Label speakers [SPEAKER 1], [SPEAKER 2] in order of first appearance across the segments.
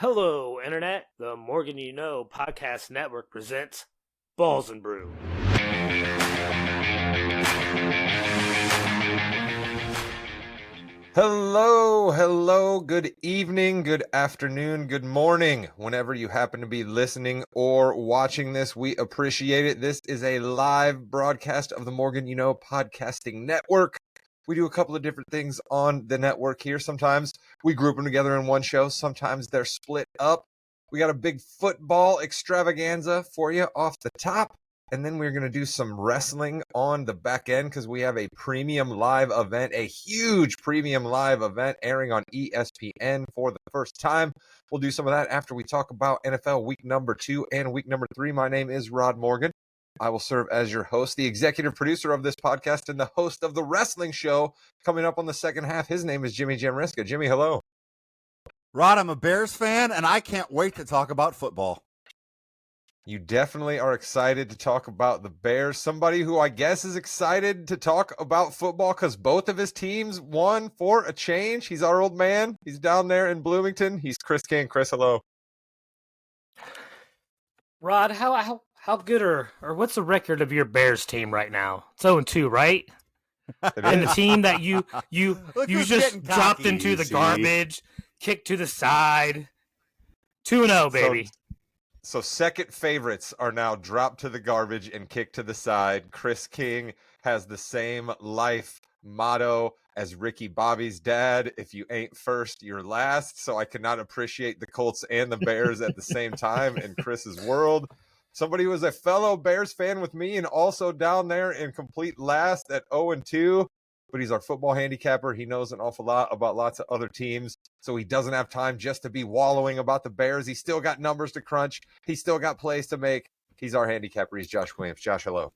[SPEAKER 1] Hello, Internet. The Morgan You Know Podcast Network presents Balls and Brew.
[SPEAKER 2] Hello, good evening, good afternoon, good morning, whenever you happen to be listening or watching this. We appreciate it. This is a live broadcast of the Morgan You Know Podcasting Network. We do a couple of different things on the network here. Sometimes we group them together in one show. Sometimes they're split up. We got a big football extravaganza for you off the top. And then we're going to do some wrestling on the back end because we have a premium live event, a huge premium live event airing on ESPN for the first time. We'll do some of that after we talk about NFL week number 2 and week number 3. My name is Rod Morgan. I will serve as your host, the executive producer of this podcast, and the host of the wrestling show coming up on the second half. His name is Jimmy Jamriska. Jimmy, hello.
[SPEAKER 3] Rod, I'm a Bears fan, and I can't wait to talk about football.
[SPEAKER 2] You definitely are excited to talk about the Bears. Somebody who I guess is excited to talk about football because both of his teams won for a change. He's our old man. He's down there in Bloomington. He's Chris King. Chris, hello.
[SPEAKER 1] Rod, how good or what's the record of your Bears team right now? It's 0-2, right? And the team that you just dropped into the garbage, kicked to the side. 2-0, baby.
[SPEAKER 2] So second favorites are now dropped to the garbage and kicked to the side. Chris King has the same life motto as Ricky Bobby's dad. If you ain't first, you're last. So I cannot appreciate the Colts and the Bears at the same time in Chris's world. Somebody who was a fellow Bears fan with me and also down there in complete last at 0-2. But he's our football handicapper. He knows an awful lot about lots of other teams. So he doesn't have time just to be wallowing about the Bears. He's still got numbers to crunch. He's still got plays to make. He's our handicapper. He's Josh Williams. Josh, hello.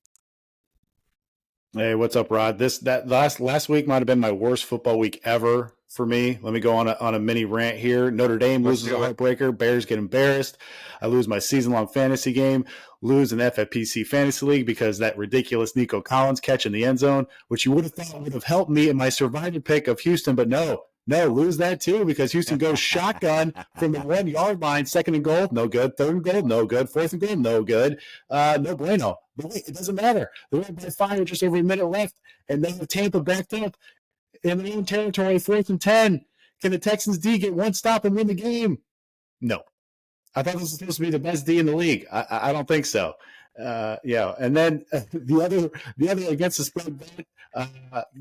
[SPEAKER 4] Hey, what's up, Rod? That last week might have been my worst football week ever for me. Let me go on a mini rant here. Notre Dame loses a heartbreaker. Bears get embarrassed. I lose my season-long fantasy game. Lose an FFPC fantasy league because that ridiculous Nico Collins catch in the end zone, which you would have thought would have helped me in my survivor pick of Houston, but no, lose that too because Houston goes shotgun from the 1 yard line, second and goal, no good. Third and goal, no good. Fourth and goal, no good. No bueno. But wait, it doesn't matter. They're up by 5, just over a minute left, and they have Tampa backed up in their own territory, 4th and 10. Can the Texans D get one stop and win the game? No. I thought this was supposed to be the best D in the league. I don't think so. Yeah, and then the other against the spread bet,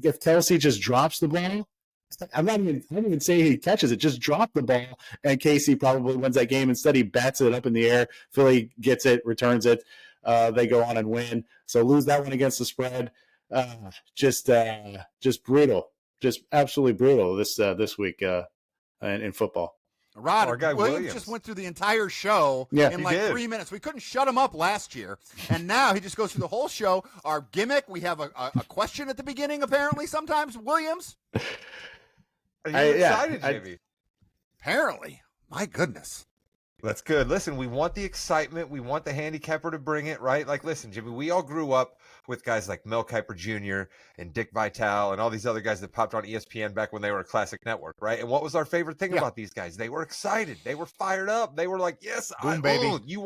[SPEAKER 4] if Kelsey just drops the ball, I didn't even say he catches it, just drop the ball, and Casey probably wins that game. Instead, he bats it up in the air. Philly gets it, returns it. They go on and win. So lose that one against the spread. Just brutal, just absolutely brutal this week in football.
[SPEAKER 3] Rod, our guy Williams just went through the entire show in like 3 minutes. We couldn't shut him up last year, and now he just goes through the whole show. Our gimmick, we have a question at the beginning, apparently, sometimes, Williams.
[SPEAKER 2] Are you excited, Jamie?
[SPEAKER 3] Apparently. My goodness.
[SPEAKER 2] That's good. Listen, we want the excitement. We want the handicapper to bring it, right? Like, listen, Jimmy, we all grew up with guys like Mel Kiper Jr. and Dick Vitale and all these other guys that popped on ESPN back when they were a classic network, right? And what was our favorite thing about these guys? They were excited. They were fired up. They were like, yes, baby. You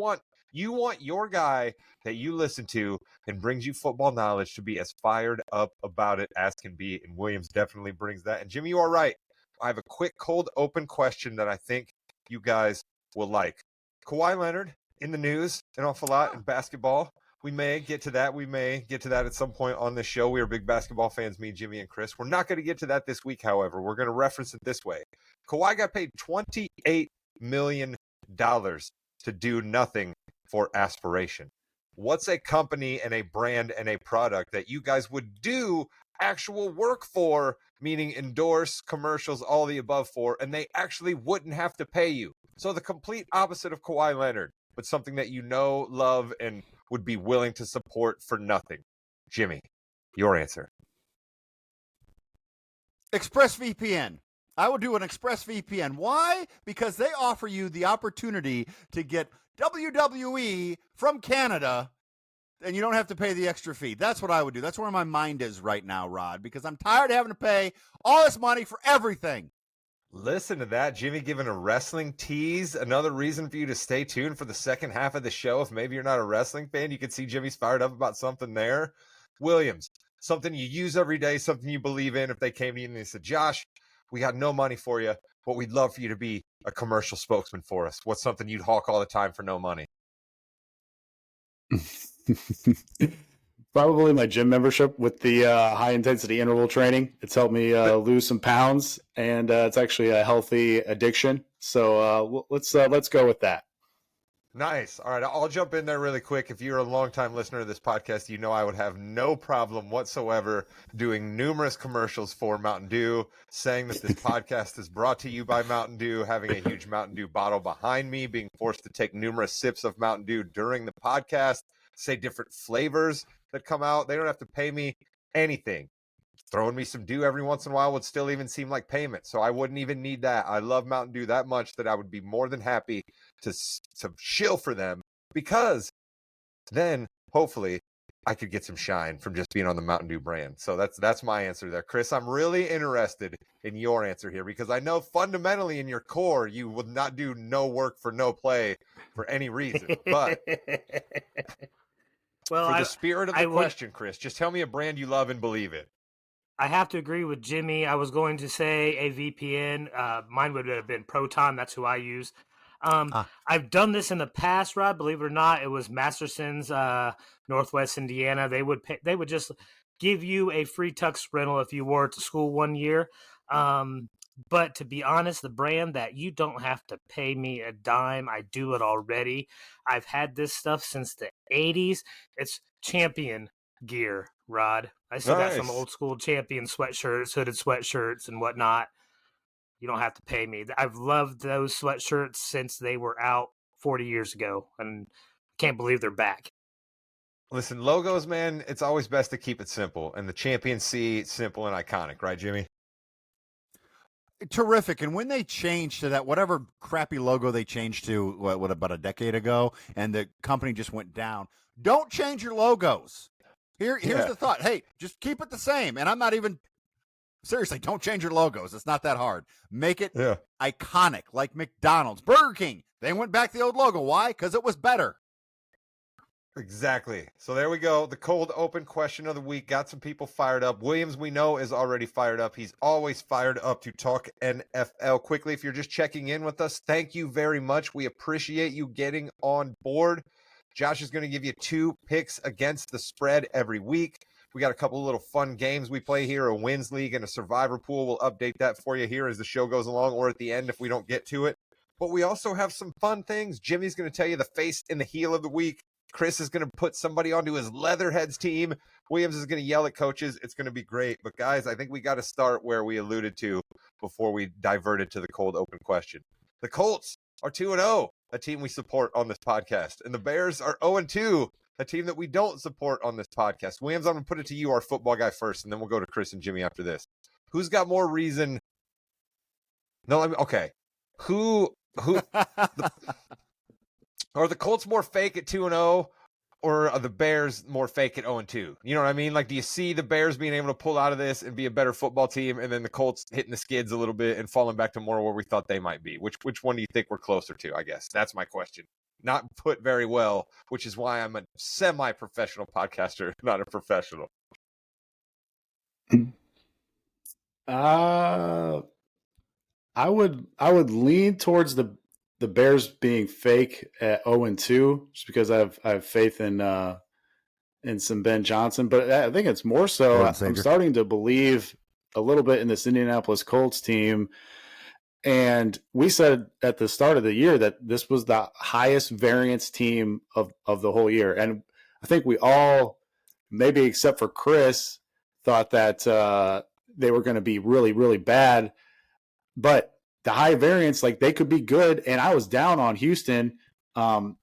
[SPEAKER 2] want your guy that you listen to and brings you football knowledge to be as fired up about it as can be. And Williams definitely brings that. And Jimmy, you are right. I have a quick, cold, open question that I think you guys will like. Kawhi Leonard in the news an awful lot in basketball. We may get to that. We may get to that at some point on this show. We are big basketball fans, me, Jimmy, and Chris. We're not going to get to that this week, however. We're going to reference it this way. Kawhi got paid $28 million to do nothing for aspiration. What's a company and a brand and a product that you guys would do actual work for, meaning endorse, commercials, all the above for, and they actually wouldn't have to pay you? So the complete opposite of Kawhi Leonard, but something that you know, love, and would be willing to support for nothing. Jimmy, your answer.
[SPEAKER 3] ExpressVPN. I would do an ExpressVPN. Why? Because they offer you the opportunity to get WWE from Canada, and you don't have to pay the extra fee. That's what I would do. That's where my mind is right now, Rod, because I'm tired of having to pay all this money for everything.
[SPEAKER 2] Listen to that. Jimmy giving a wrestling tease. Another reason for you to stay tuned for the second half of the show. If maybe you're not a wrestling fan, you can see Jimmy's fired up about something there. Williams, something you use every day, something you believe in. If they came to you and they said, Josh, we got no money for you, but we'd love for you to be a commercial spokesman for us. What's something you'd hawk all the time for no money?
[SPEAKER 4] Probably my gym membership with the high intensity interval training. It's helped me lose some pounds, and it's actually a healthy addiction. So let's go with that.
[SPEAKER 2] Nice. All right, I'll jump in there really quick. If you're a longtime listener to this podcast, you know I would have no problem whatsoever doing numerous commercials for Mountain Dew, saying that this podcast is brought to you by Mountain Dew, having a huge Mountain Dew bottle behind me, being forced to take numerous sips of Mountain Dew during the podcast, say different flavors that come out. They don't have to pay me anything. Throwing me some Dew every once in a while would still even seem like payment, so I wouldn't even need that. I love Mountain Dew that much that I would be more than happy to shill for them, because then hopefully I could get some shine from just being on the Mountain Dew brand. So that's my answer there. Chris, I'm really interested in your answer here, because I know fundamentally in your core you would not do no work for no play for any reason. But
[SPEAKER 1] well,
[SPEAKER 2] for the spirit of the question, Chris, just tell me a brand you love and believe in.
[SPEAKER 1] I have to agree with Jimmy. I was going to say a VPN. Mine would have been Proton. That's who I use. I've done this in the past, Rod. Believe it or not, it was Masterson's, Northwest Indiana. They would just give you a free tux rental if you wore it to school 1 year. But to be honest, the brand that you don't have to pay me a dime, I do it already. I've had this stuff since the 80s. It's Champion gear, Rod. I still got some old school Champion sweatshirts, hooded sweatshirts and whatnot. You don't have to pay me. I've loved those sweatshirts since they were out 40 years ago, and I can't believe they're back.
[SPEAKER 2] Listen, logos, man, it's always best to keep it simple, and the Champion C, simple and iconic, right, Jimmy?
[SPEAKER 3] Terrific. And when they changed to that, whatever crappy logo they changed to, what about a decade ago, and the company just went down, don't change your logos. Here's the thought. Hey, just keep it the same. And I'm not even seriously, don't change your logos. It's not that hard. Make it iconic, like McDonald's, Burger King. They went back to the old logo. Why? Because it was better.
[SPEAKER 2] Exactly. So there we go. The cold open question of the week got some people fired up. Williams, we know, is already fired up. He's always fired up to talk NFL. Quickly, if you're just checking in with us, thank you very much. We appreciate you getting on board. Josh is going to give you 2 picks against the spread every week. We got a couple of little fun games we play here, a wins league and a survivor pool. We'll update that for you here as the show goes along, or at the end if we don't get to it. But we also have some fun things. Jimmy's going to tell you the face and the heel of the week. Chris is going to put somebody onto his Leatherheads team. Williams is going to yell at coaches. It's going to be great. But guys, I think we got to start where we alluded to before we diverted to the cold open question. The Colts are 2-0, a team we support on this podcast. And the Bears are 0-2, a team that we don't support on this podcast. Williams, I'm going to put it to you, our football guy, first, and then we'll go to Chris and Jimmy after this. Who's got more reason? No, okay. Are the Colts more fake at 2-0, or are the Bears more fake at 0-2? You know what I mean? Like, do you see the Bears being able to pull out of this and be a better football team, and then the Colts hitting the skids a little bit and falling back to more where we thought they might be? Which one do you think we're closer to, I guess? That's my question. Not put very well, which is why I'm a semi-professional podcaster, not a professional.
[SPEAKER 4] I would lean towards the Bears being fake at 0-2, just because I have faith in some Ben Johnson. But I think it's more so I'm starting to believe a little bit in this Indianapolis Colts team. And we said at the start of the year that this was the highest variance team of the whole year. And I think we all, maybe except for Chris, thought that they were going to be really, really bad. But the high variance, like, they could be good. And I was down on Houston. And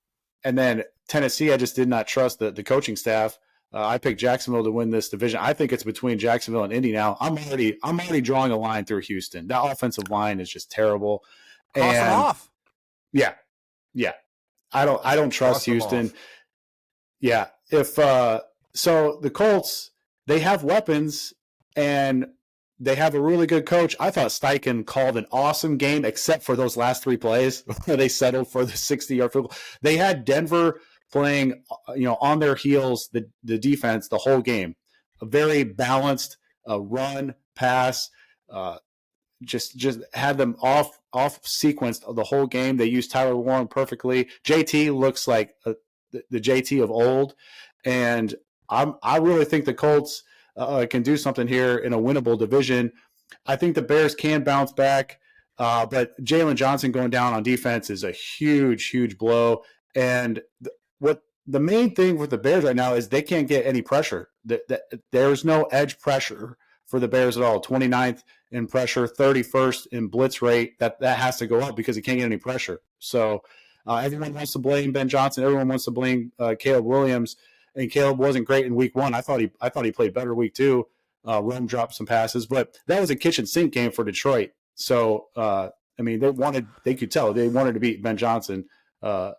[SPEAKER 4] then Tennessee, I just did not trust the coaching staff. I picked Jacksonville to win this division. I think it's between Jacksonville and Indy now. I'm already drawing a line through Houston. That offensive line is just terrible.
[SPEAKER 3] Cross them off.
[SPEAKER 4] Yeah. I don't trust Houston. Yeah. If so the Colts, they have weapons, and they have a really good coach. I thought Steichen called an awesome game, except for those last 3 plays where they settled for the 60-yard field goal. They had Denver playing, on their heels, the defense the whole game. A very balanced run, pass, just had them off sequenced the whole game. They used Tyler Warren perfectly. JT looks like the JT of old, and I really think the Colts can do something here in a winnable division. I think the Bears can bounce back, but Jalen Johnson going down on defense is a huge blow. And what the main thing with the Bears right now is they can't get any pressure. There's no edge pressure for the Bears at all. 29th in pressure, 31st in blitz rate. That has to go up because he can't get any pressure. So everyone wants to blame Ben Johnson. Everyone wants to blame Caleb Williams. And Caleb wasn't great in week 1. I thought he played better week 2. Rome dropped some passes, but that was a kitchen sink game for Detroit. So they could tell they wanted to beat Ben Johnson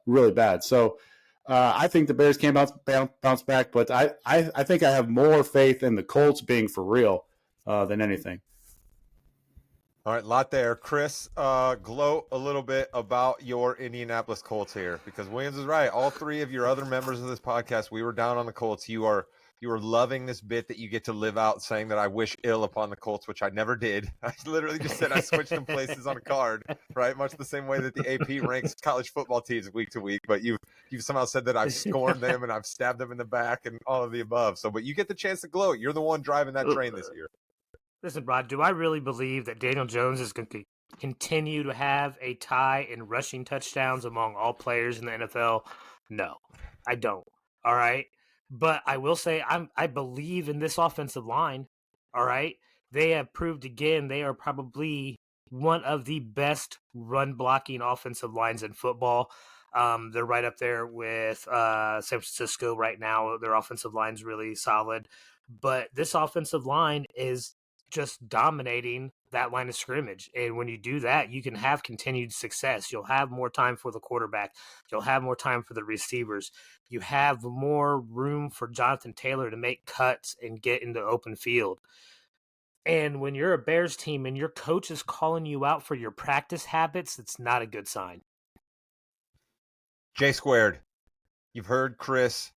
[SPEAKER 4] really bad. So I think the Bears can bounce back, but I think I have more faith in the Colts being for real than anything.
[SPEAKER 2] All right, lot there. Chris, gloat a little bit about your Indianapolis Colts here, because Williams is right. All 3 of your other members of this podcast, we were down on the Colts. You are loving this bit that you get to live out, saying that I wish ill upon the Colts, which I never did. I literally just said I switched them places on a card, right? Much the same way that the AP ranks college football teams week to week. But you've somehow said that I've scorned them and I've stabbed them in the back and all of the above. So, but you get the chance to gloat. You're the one driving that train this year.
[SPEAKER 1] Listen, Rod, do I really believe that Daniel Jones is going to continue to have a tie in rushing touchdowns among all players in the NFL? No, I don't. All right. But I will say I believe in this offensive line. All right. They have proved again they are probably one of the best run blocking offensive lines in football. They're right up there with San Francisco right now. Their offensive line's really solid. But this offensive line is just dominating that line of scrimmage. And when you do that, you can have continued success. You'll have more time for the quarterback. You'll have more time for the receivers. You have more room for Jonathan Taylor to make cuts and get into open field. And when you're a Bears team and your coach is calling you out for your practice habits, it's not a good sign.
[SPEAKER 2] J Squared, you've heard Chris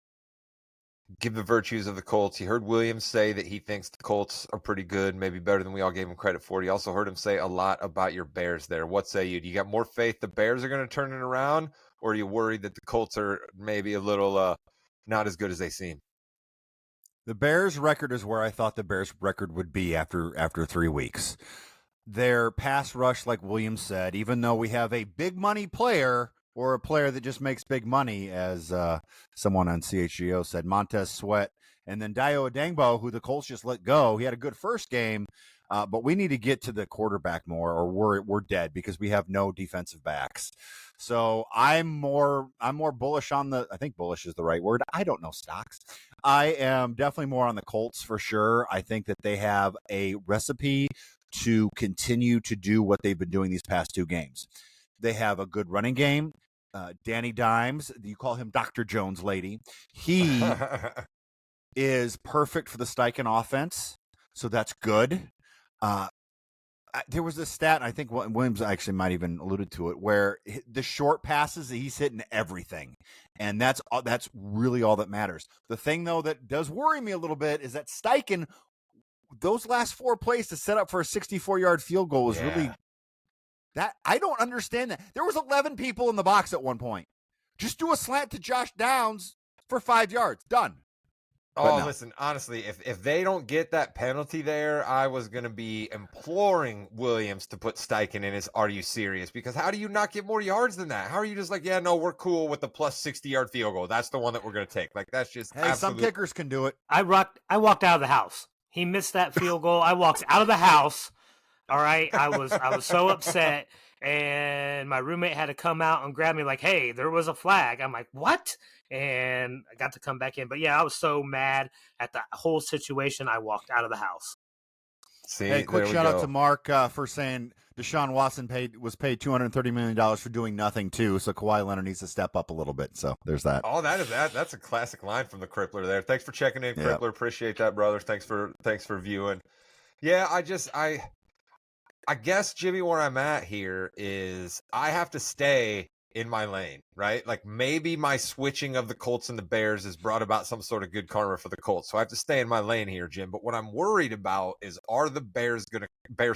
[SPEAKER 2] give the virtues of the Colts. You heard Williams say that he thinks the Colts are pretty good, maybe better than we all gave him credit for. You also heard him say a lot about your Bears there. What say you? Do you got more faith the Bears are going to turn it around, or are you worried that the Colts are maybe a little not as good as they seem?
[SPEAKER 3] The Bears' record is where I thought the Bears' record would be after 3 weeks. Their pass rush, like Williams said, even though we have a big money player or a player that just makes big money, as someone on CHGO said, Montez Sweat, and then Dio Adangbo, who the Colts just let go. He had a good first game, but we need to get to the quarterback more, or we're dead because we have no defensive backs. So I'm more bullish on the. I think bullish is the right word. I don't know stocks. I am definitely more on the Colts for sure. I think that they have a recipe to continue to do what they've been doing these past 2 games. They have a good running game. Danny Dimes, you call him Dr. Jones, lady. He is perfect for the Steichen offense, so that's good. There was a stat, and I think Williams actually might even alluded to it, where the short passes, he's hitting everything, and that's really all that matters. The thing, though, that does worry me a little bit is that Steichen, those last 4 plays to set up for a 64-yard field goal was really – that I don't understand that. There was 11 people in the box at one point. Just do a slant to Josh Downs for 5 yards. Done.
[SPEAKER 2] Oh, no. Listen, honestly, if they don't get that penalty there, I was going to be imploring Williams to put Steichen in his "Are you serious?" Because how do you not get more yards than that? How are you just like, yeah, no, we're cool with the plus 60-yard field goal. That's the one that we're going to take. Like, that's just
[SPEAKER 3] some kickers can do it.
[SPEAKER 1] I walked out of the house. He missed that field goal. I walked out of the house. All right, I was so upset, and my roommate had to come out and grab me like, hey, there was a flag. I'm like, what? And I got to come back in. But, yeah, I was so mad at the whole situation, I walked out of the house.
[SPEAKER 2] See,
[SPEAKER 3] hey, quick shout out to Mark for saying Deshaun Watson was paid $230 million for doing nothing, too, so Kawhi Leonard needs to step up a little bit. So there's that.
[SPEAKER 2] Oh, that's a classic line from the Crippler there. Thanks for checking in, Crippler. Yep. Appreciate that, brother. Thanks for viewing. Yeah, I guess, Jimmy, where I'm at here is I have to stay in my lane, right? Like maybe my switching of the Colts and the Bears has brought about some sort of good karma for the Colts. So I have to stay in my lane here, Jim. But what I'm worried about is, are the Bears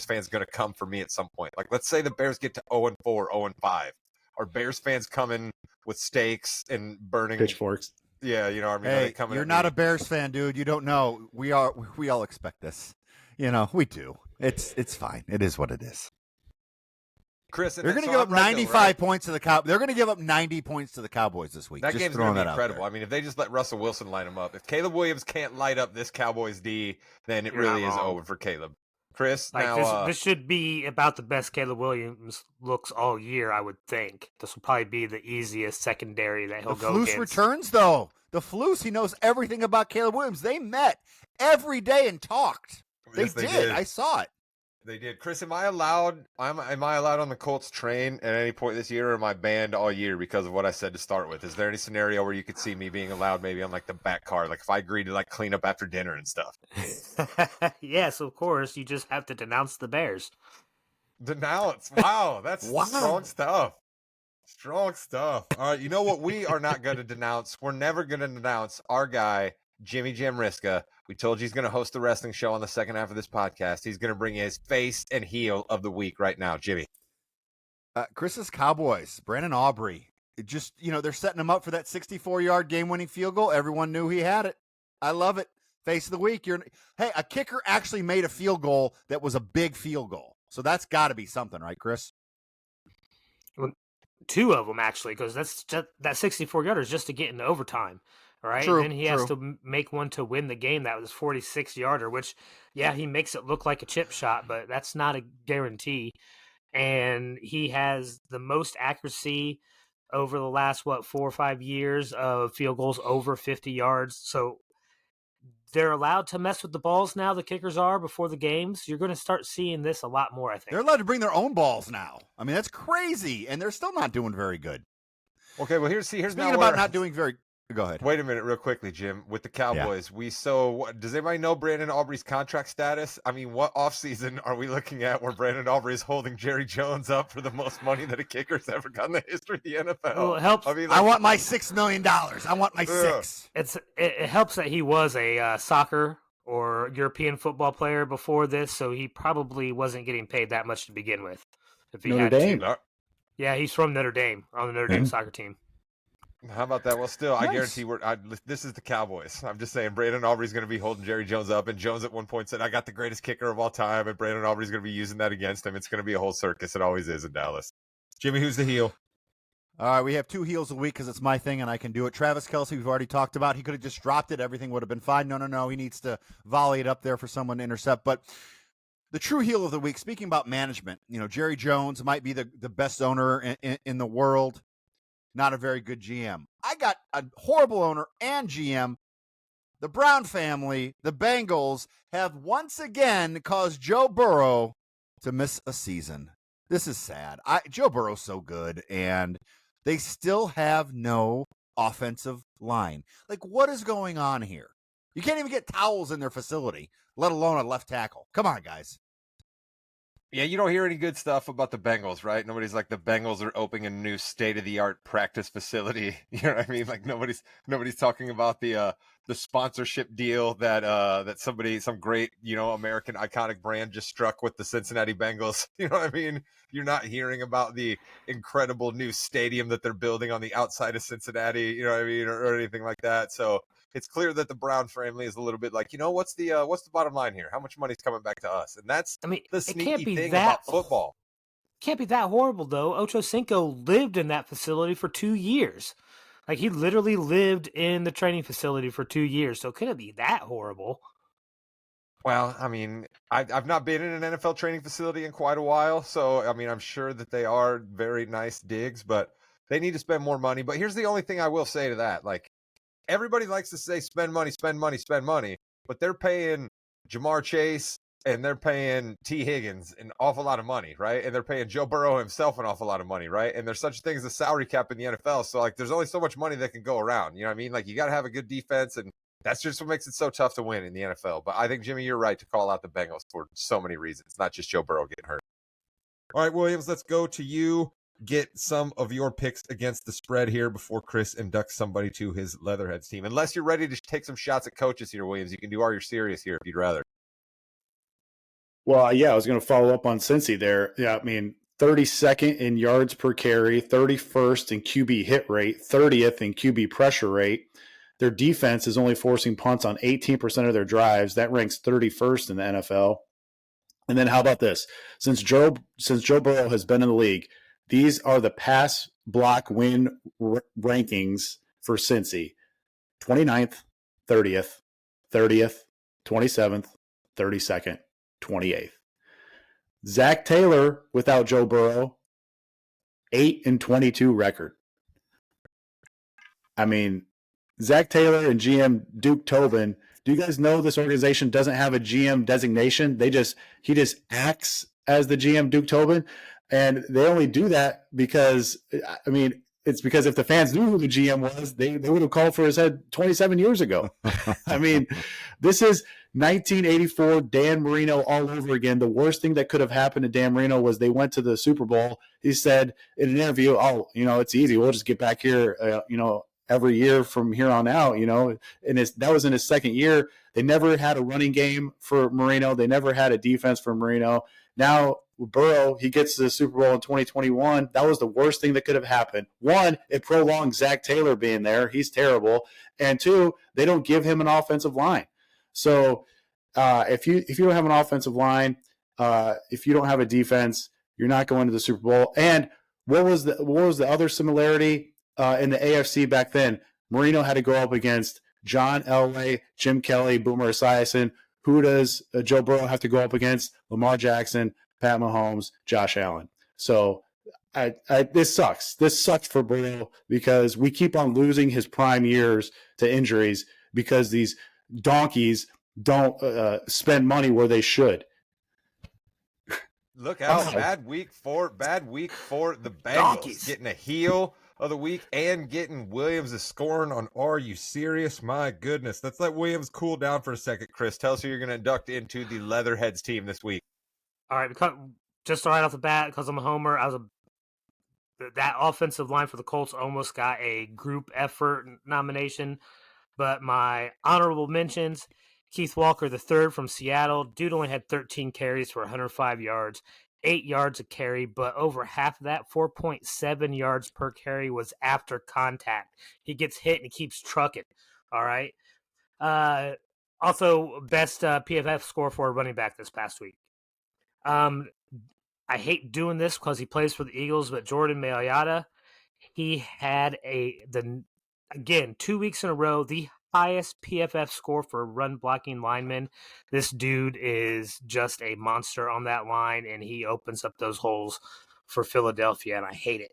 [SPEAKER 2] fans gonna come for me at some point? Like, let's say the Bears get to 0-4, 0-5. Are Bears fans coming with stakes and burning
[SPEAKER 4] pitchforks?
[SPEAKER 2] Yeah, you know, I mean,
[SPEAKER 3] Hey, you're not a Bears fan, dude. You don't know. We all expect this. You know, we do. It's fine. It is what it is.
[SPEAKER 2] Chris,
[SPEAKER 3] they're going to give up 95 points to the Cowboys. They're going to give up 90 points to the Cowboys this week.
[SPEAKER 2] That
[SPEAKER 3] Just
[SPEAKER 2] game's going to be incredible.
[SPEAKER 3] I
[SPEAKER 2] mean, if they just let Russell Wilson line them up, if Caleb Williams can't light up this Cowboys D, then it really is over for Caleb. Chris,
[SPEAKER 1] like
[SPEAKER 2] now
[SPEAKER 1] this should be about the best Caleb Williams looks all year, I would think. This will probably be the easiest secondary that he'll go against.
[SPEAKER 3] The Flus returns, though. The Flus, he knows everything about Caleb Williams. They met every day and talked. They did. I saw it.
[SPEAKER 2] They did. Chris, am I allowed on the Colts train at any point this year, or am I banned all year because of what I said to start with? Is there any scenario where you could see me being allowed maybe on like the back car, like if I agreed to like clean up after dinner and stuff?
[SPEAKER 1] Yes, of course. You just have to denounce the Bears.
[SPEAKER 2] Denounce. Wow, that's strong stuff. Strong stuff. All right, you know what we are not going to denounce? We're never going to denounce our guy, Jimmy Jamriska. We told you he's going to host the wrestling show on the second half of this podcast. He's going to bring you his face and heel of the week right now. Jimmy.
[SPEAKER 3] Chris's Cowboys, Brandon Aubrey. It just, they're setting him up for that 64-yard game-winning field goal. Everyone knew he had it. I love it. Face of the week. Hey, a kicker actually made a field goal that was a big field goal. So that's got to be something, right, Chris?
[SPEAKER 1] Well, two of them, actually, because that's just, that 64-yarder is just to get into overtime. All right,
[SPEAKER 3] true,
[SPEAKER 1] and then he has to make one to win the game. That was 46-yarder, which, yeah, he makes it look like a chip shot, but that's not a guarantee. And he has the most accuracy over the last, 4 or 5 years of field goals over 50 yards. So they're allowed to mess with the balls now, the kickers are, before the games. You're going to start seeing this a lot more, I think.
[SPEAKER 3] They're allowed to bring their own balls now. I mean, that's crazy, and they're still not doing very good.
[SPEAKER 2] Okay, well, here's
[SPEAKER 3] Speaking about not doing very Go ahead.
[SPEAKER 2] Wait a minute, real quickly, Jim. With the Cowboys, does anybody know Brandon Aubrey's contract status? I mean, what offseason are we looking at where Brandon Aubrey is holding Jerry Jones up for the most money that a kicker's ever got in the history of the NFL?
[SPEAKER 1] Well, it helps.
[SPEAKER 2] I mean,
[SPEAKER 3] I want my $6 million. I want my six.
[SPEAKER 1] It helps that he was a soccer or European football player before this, so he probably wasn't getting paid that much to begin with. If he
[SPEAKER 4] Notre Dame.
[SPEAKER 1] Yeah, he's from Notre Dame, on the Notre Dame soccer team.
[SPEAKER 2] How about that? Well, still, nice. I guarantee this is the Cowboys. I'm just saying Brandon Aubrey's going to be holding Jerry Jones up, and Jones at one point said, I got the greatest kicker of all time, and Brandon Aubrey's going to be using that against him. It's going to be a whole circus. It always is in Dallas. Jimmy, who's the heel?
[SPEAKER 3] All right, we have 2 heels a week because it's my thing and I can do it. Travis Kelce, we've already talked about. He could have just dropped it. Everything would have been fine. No. He needs to volley it up there for someone to intercept. But the true heel of the week, speaking about management, Jerry Jones might be the best owner in the world. Not a very good GM. I got a horrible owner and GM. The Brown family, the Bengals, have once again caused Joe Burrow to miss a season. This is sad. Joe Burrow's so good, and they still have no offensive line. Like, what is going on here? You can't even get towels in their facility, let alone a left tackle. Come on, guys.
[SPEAKER 2] Yeah, you don't hear any good stuff about the Bengals, right? Nobody's like, the Bengals are opening a new state-of-the-art practice facility. You know what I mean? Like nobody's talking about the sponsorship deal that some great, American iconic brand just struck with the Cincinnati Bengals. You know what I mean? You're not hearing about the incredible new stadium that they're building on the outside of Cincinnati, you know what I mean, or anything like that. So it's clear that the Brown family is a little bit like, what's the bottom line here? How much money's coming back to us? And that's the sneaky thing about football.
[SPEAKER 1] Can't be that horrible, though. Ocho Cinco lived in that facility for 2 years. Like, he literally lived in the training facility for 2 years, so it couldn't be that horrible.
[SPEAKER 2] Well, I mean, I've not been in an NFL training facility in quite a while, so, I mean, I'm sure that they are very nice digs, but they need to spend more money. But here's the only thing I will say to that. Like, everybody likes to say spend money, but they're paying Jamar Chase and they're paying T. Higgins an awful lot of money, right? And they're paying Joe Burrow himself an awful lot of money, right? And there's such a thing as a salary cap in the NFL. So, like, there's only so much money that can go around. You know what I mean? Like, you got to have a good defense and That's just what makes it so tough to win in the NFL. But I think, Jimmy, you're right to call out the Bengals for so many reasons, not just Joe Burrow getting hurt. All right, Williams, let's go to you. Get some of your picks against the spread here before Chris inducts somebody to his Leatherheads team. Unless you're ready to take some shots at coaches here, Williams, you can do all your serious here if you'd rather.
[SPEAKER 4] Well, yeah, I was going to follow up on Cincy there. Yeah, I mean, 32nd in yards per carry, 31st in QB hit rate, 30th in QB pressure rate. Their defense is only forcing punts on 18% of their drives. That ranks 31st in the NFL. And then how about this? Since Joe Burrow has been in the league, these are the pass block win rankings for Cincy. 29th, 30th, 27th, 32nd, 28th. Zach Taylor without Joe Burrow, 8-22 record. I mean, Zach Taylor and GM Duke Tobin, do you guys know this organization doesn't have a GM designation? He just acts as the GM Duke Tobin, and they only do that because, I mean, it's because if the fans knew who the GM was, they would have called for his head 27 years ago. I mean, this is 1984 Dan Marino all over again. The worst thing that could have happened to Dan Marino was they went to the Super Bowl. He said in an interview, it's easy. We'll just get back here, every year from here on out, and that was in his second year. They never had a running game for Marino. They never had a defense for Marino. Now, Burrow, he gets to the Super Bowl in 2021. That was the worst thing that could have happened. One, it prolonged Zach Taylor being there. He's terrible. And two, they don't give him an offensive line. So if you don't have an offensive line, if you don't have a defense, you're not going to the Super Bowl. And what was the other similarity in the AFC back then? Marino had to go up against John Elway, Jim Kelly, Boomer Esiason. Who does Joe Burrow have to go up against? Lamar Jackson, Pat Mahomes, Josh Allen. So this sucks. This sucks for Burrow because we keep on losing his prime years to injuries because these donkeys don't spend money where they should.
[SPEAKER 2] Look out. Bad week for the Bengals.
[SPEAKER 1] Donkeys.
[SPEAKER 2] Getting a heel of the week and getting Williams is scoring on Are You Serious? My goodness. Let's let Williams cool down for a second. Chris, tell us who you're going to induct into the Leatherheads team this week.
[SPEAKER 1] All right, because just right off the bat, because I'm a homer, that offensive line for the Colts almost got a group effort nomination, but my honorable mentions, Keith Walker III from Seattle. Dude only had 13 carries for 105 yards, 8 yards a carry, but over half of that, 4.7 yards per carry, was after contact. He gets hit and he keeps trucking. All right. Also, best PFF score for a running back this past week. I hate doing this because he plays for the Eagles, but Jordan Mailata, he had 2 weeks in a row, the highest PFF score for a run blocking lineman. This dude is just a monster on that line, and he opens up those holes for Philadelphia, and I hate it.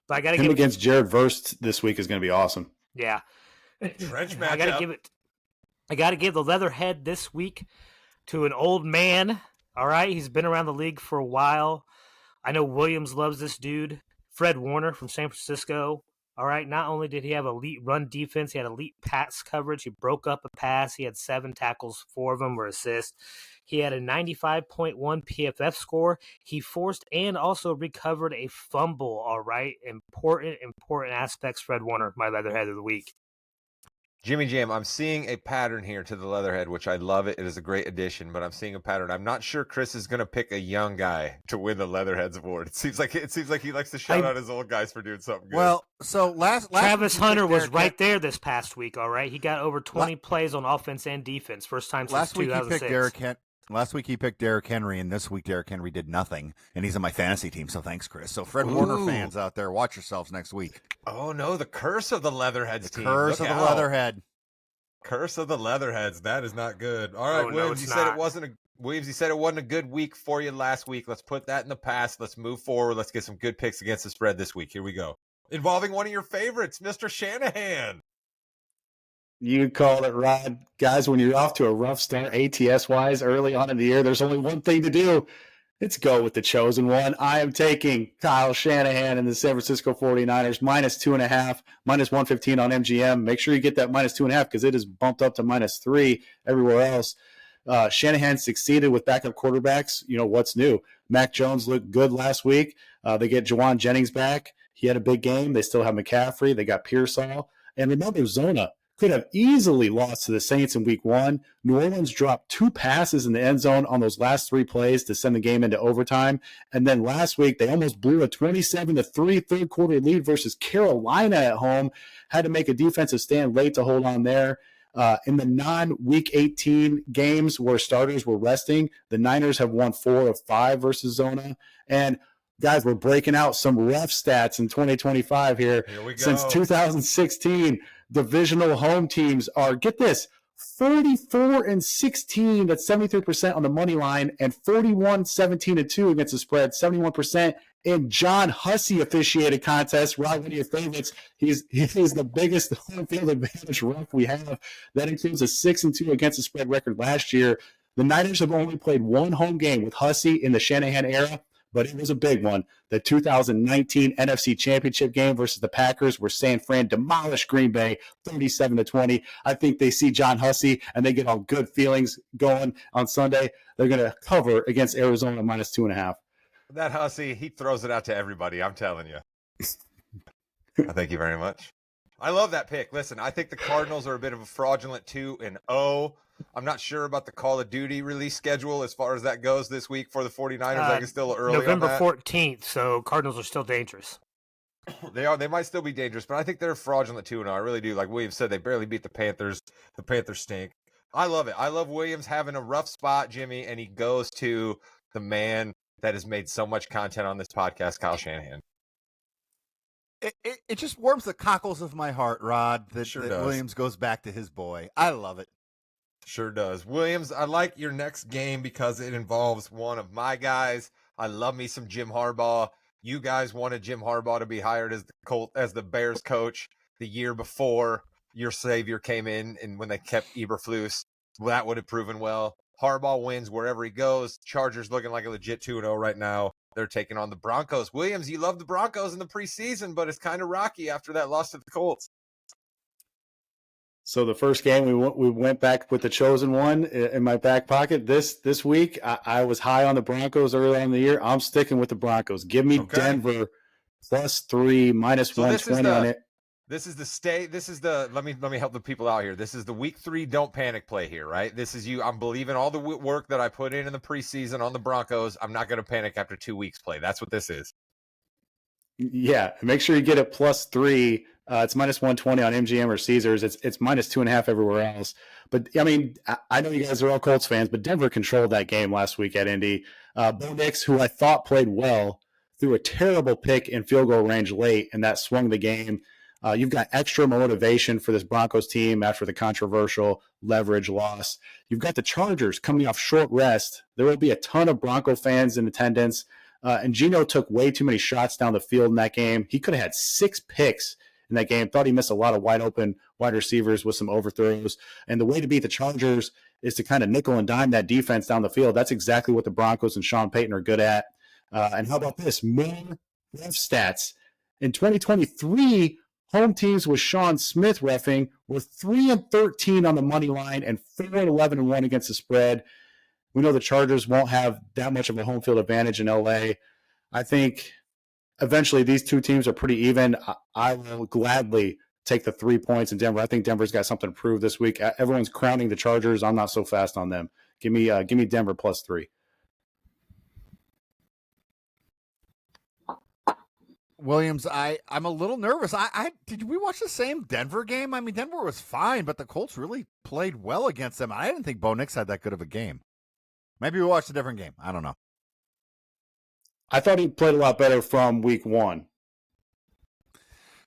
[SPEAKER 1] But I got to give
[SPEAKER 4] against Jared Verse this week is going to be awesome.
[SPEAKER 1] Yeah,
[SPEAKER 2] Trench matchup.
[SPEAKER 1] I got to give the Leatherhead this week to an old man. All right, he's been around the league for a while. I know Williams loves this dude, Fred Warner from San Francisco. All right, not only did he have elite run defense, he had elite pass coverage. He broke up a pass. He had 7 tackles, 4 of them were assists. He had a 95.1 PFF score. He forced and also recovered a fumble, all right? Important aspects, Fred Warner, my Leatherhead of the week.
[SPEAKER 2] Jimmy Jam, I'm seeing a pattern here to the Leatherhead, which I love it. It is a great addition, but I'm seeing a pattern. I'm not sure Chris is going to pick a young guy to win the Leatherheads award. It seems like he likes to shout out his old guys for doing something good.
[SPEAKER 3] Well, so last
[SPEAKER 1] Travis Hunter was right there this past week, all right? He got over 20 plays on offense and defense, first time since 2006.
[SPEAKER 3] Last week he picked Derrick Henry, and this week Derrick Henry did nothing, and he's on my fantasy team, so thanks, Chris. So Fred Warner fans out there, watch yourselves next week.
[SPEAKER 2] Oh, no, the curse of the Leatherheads team.
[SPEAKER 3] Curse of the Leatherhead.
[SPEAKER 2] Curse of the Leatherheads. That is not good. All right, Williams, you said it wasn't a good week for you last week. Let's put that in the past. Let's move forward. Let's get some good picks against the spread this week. Here we go. Involving one of your favorites, Mr. Shanahan.
[SPEAKER 4] You called it, Rod. Guys, when you're off to a rough start ATS-wise early on in the year, there's only one thing to do. Let's go with the chosen one. I am taking Kyle Shanahan and the San Francisco 49ers minus 2.5, minus 115 on MGM. Make sure you get that minus 2.5 because it is bumped up to minus 3 everywhere else. Shanahan succeeded with backup quarterbacks. You know, what's new? Mac Jones looked good last week. They get Jawan Jennings back. He had a big game. They still have McCaffrey. They got Pearsall. And remember, Zona could have easily lost to the Saints in week 1. New Orleans dropped 2 passes in the end zone on those last 3 plays to send the game into overtime. And then last week, they almost blew a 27-3 third-quarter lead versus Carolina at home. Had to make a defensive stand late to hold on there. In the non-Week 18 games where starters were resting, the Niners have won 4 of 5 versus Zona. And guys, we're breaking out some rough stats in 2025 here.
[SPEAKER 2] Here we go.
[SPEAKER 4] Since 2016, divisional home teams are, get this, 44-16, that's 73% on the money line, and 41-17-2 against the spread, 71% in John Hussey officiated contest. Rob, one of your favorites. He's the biggest home field advantage rough we have. That includes a 6-2 against the spread record last year. The Niners have only played 1 home game with Hussey in the Shanahan era, but it was a big one. The 2019 NFC Championship game versus the Packers, where San Fran demolished Green Bay 37-20. I think they see John Hussey and they get all good feelings going on Sunday. They're going to cover against Arizona minus 2.5.
[SPEAKER 2] That Hussey, he throws it out to everybody. I'm telling you. Thank you very much. I love that pick. Listen, I think the Cardinals are a bit of a fraudulent 2-0. I'm not sure about the Call of Duty release schedule as far as that goes this week for the 49ers. I think it's still early
[SPEAKER 1] November
[SPEAKER 2] on that.
[SPEAKER 1] 14th, so Cardinals are still dangerous.
[SPEAKER 2] They are. They might still be dangerous, but I think they're a fraudulent 2-0. I really do. Like Williams said, they barely beat the Panthers. The Panthers stink. I love it. I love Williams having a rough spot, Jimmy, and he goes to the man that has made so much content on this podcast, Kyle Shanahan.
[SPEAKER 3] It just warms the cockles of my heart, Rod, that,
[SPEAKER 2] Sure
[SPEAKER 3] that
[SPEAKER 2] does.
[SPEAKER 3] Williams goes back to his boy. I love it.
[SPEAKER 2] Sure does. Williams, I like your next game because it involves one of my guys. I love me some Jim Harbaugh. You guys wanted Jim Harbaugh to be hired as the Bears coach the year before your savior came in, and when they kept Eberflus, well, that would have proven well. Harbaugh wins wherever he goes. Chargers looking like a legit 2-0 right now. They're taking on the Broncos. Williams, you love the Broncos in the preseason, but it's kind of rocky after that loss to the Colts.
[SPEAKER 4] So the first game, we went back with the chosen one in my back pocket. This week, I was high on the Broncos early in the year. I'm sticking with the Broncos. Give me Denver +3, minus 120 on it.
[SPEAKER 2] This is the stay. This is the let me help the people out here. This is the week 3 don't panic play here, right? This is you. I'm believing all the work that I put in the preseason on the Broncos. I'm not going to panic after 2 weeks play. That's what this is.
[SPEAKER 4] Yeah, make sure you get it +3. It's minus 120 on MGM or Caesars. It's minus 2.5 everywhere else. But I mean, I know you guys are all Colts fans, but Denver controlled that game last week at Indy. Bo Nix, who I thought played well, threw a terrible pick in field goal range late, and that swung the game. You've got extra motivation for this Broncos team after the controversial leverage loss. You've got the Chargers coming off short rest. There will be a ton of Bronco fans in attendance. And Geno took way too many shots down the field in that game. He could have had 6 picks in that game. Thought he missed a lot of wide open wide receivers with some overthrows. And the way to beat the Chargers is to kind of nickel and dime that defense down the field. That's exactly what the Broncos and Sean Payton are good at. And how about this? More ref stats. In 2023, home teams with Sean Smith reffing were 3-13 on the money line and 4-11-1 against the spread. We know the Chargers won't have that much of a home field advantage in LA. I think eventually these two teams are pretty even. I will gladly take the 3 points in Denver. I think Denver's got something to prove this week. Everyone's crowning the Chargers. I'm not so fast on them. Give me Denver +3.
[SPEAKER 3] Williams, I'm a little nervous. Did we watch the same Denver game? I mean, Denver was fine, but the Colts really played well against them. I didn't think Bo Nix had that good of a game. Maybe we watched a different game. I don't know.
[SPEAKER 4] I thought he played a lot better from week 1.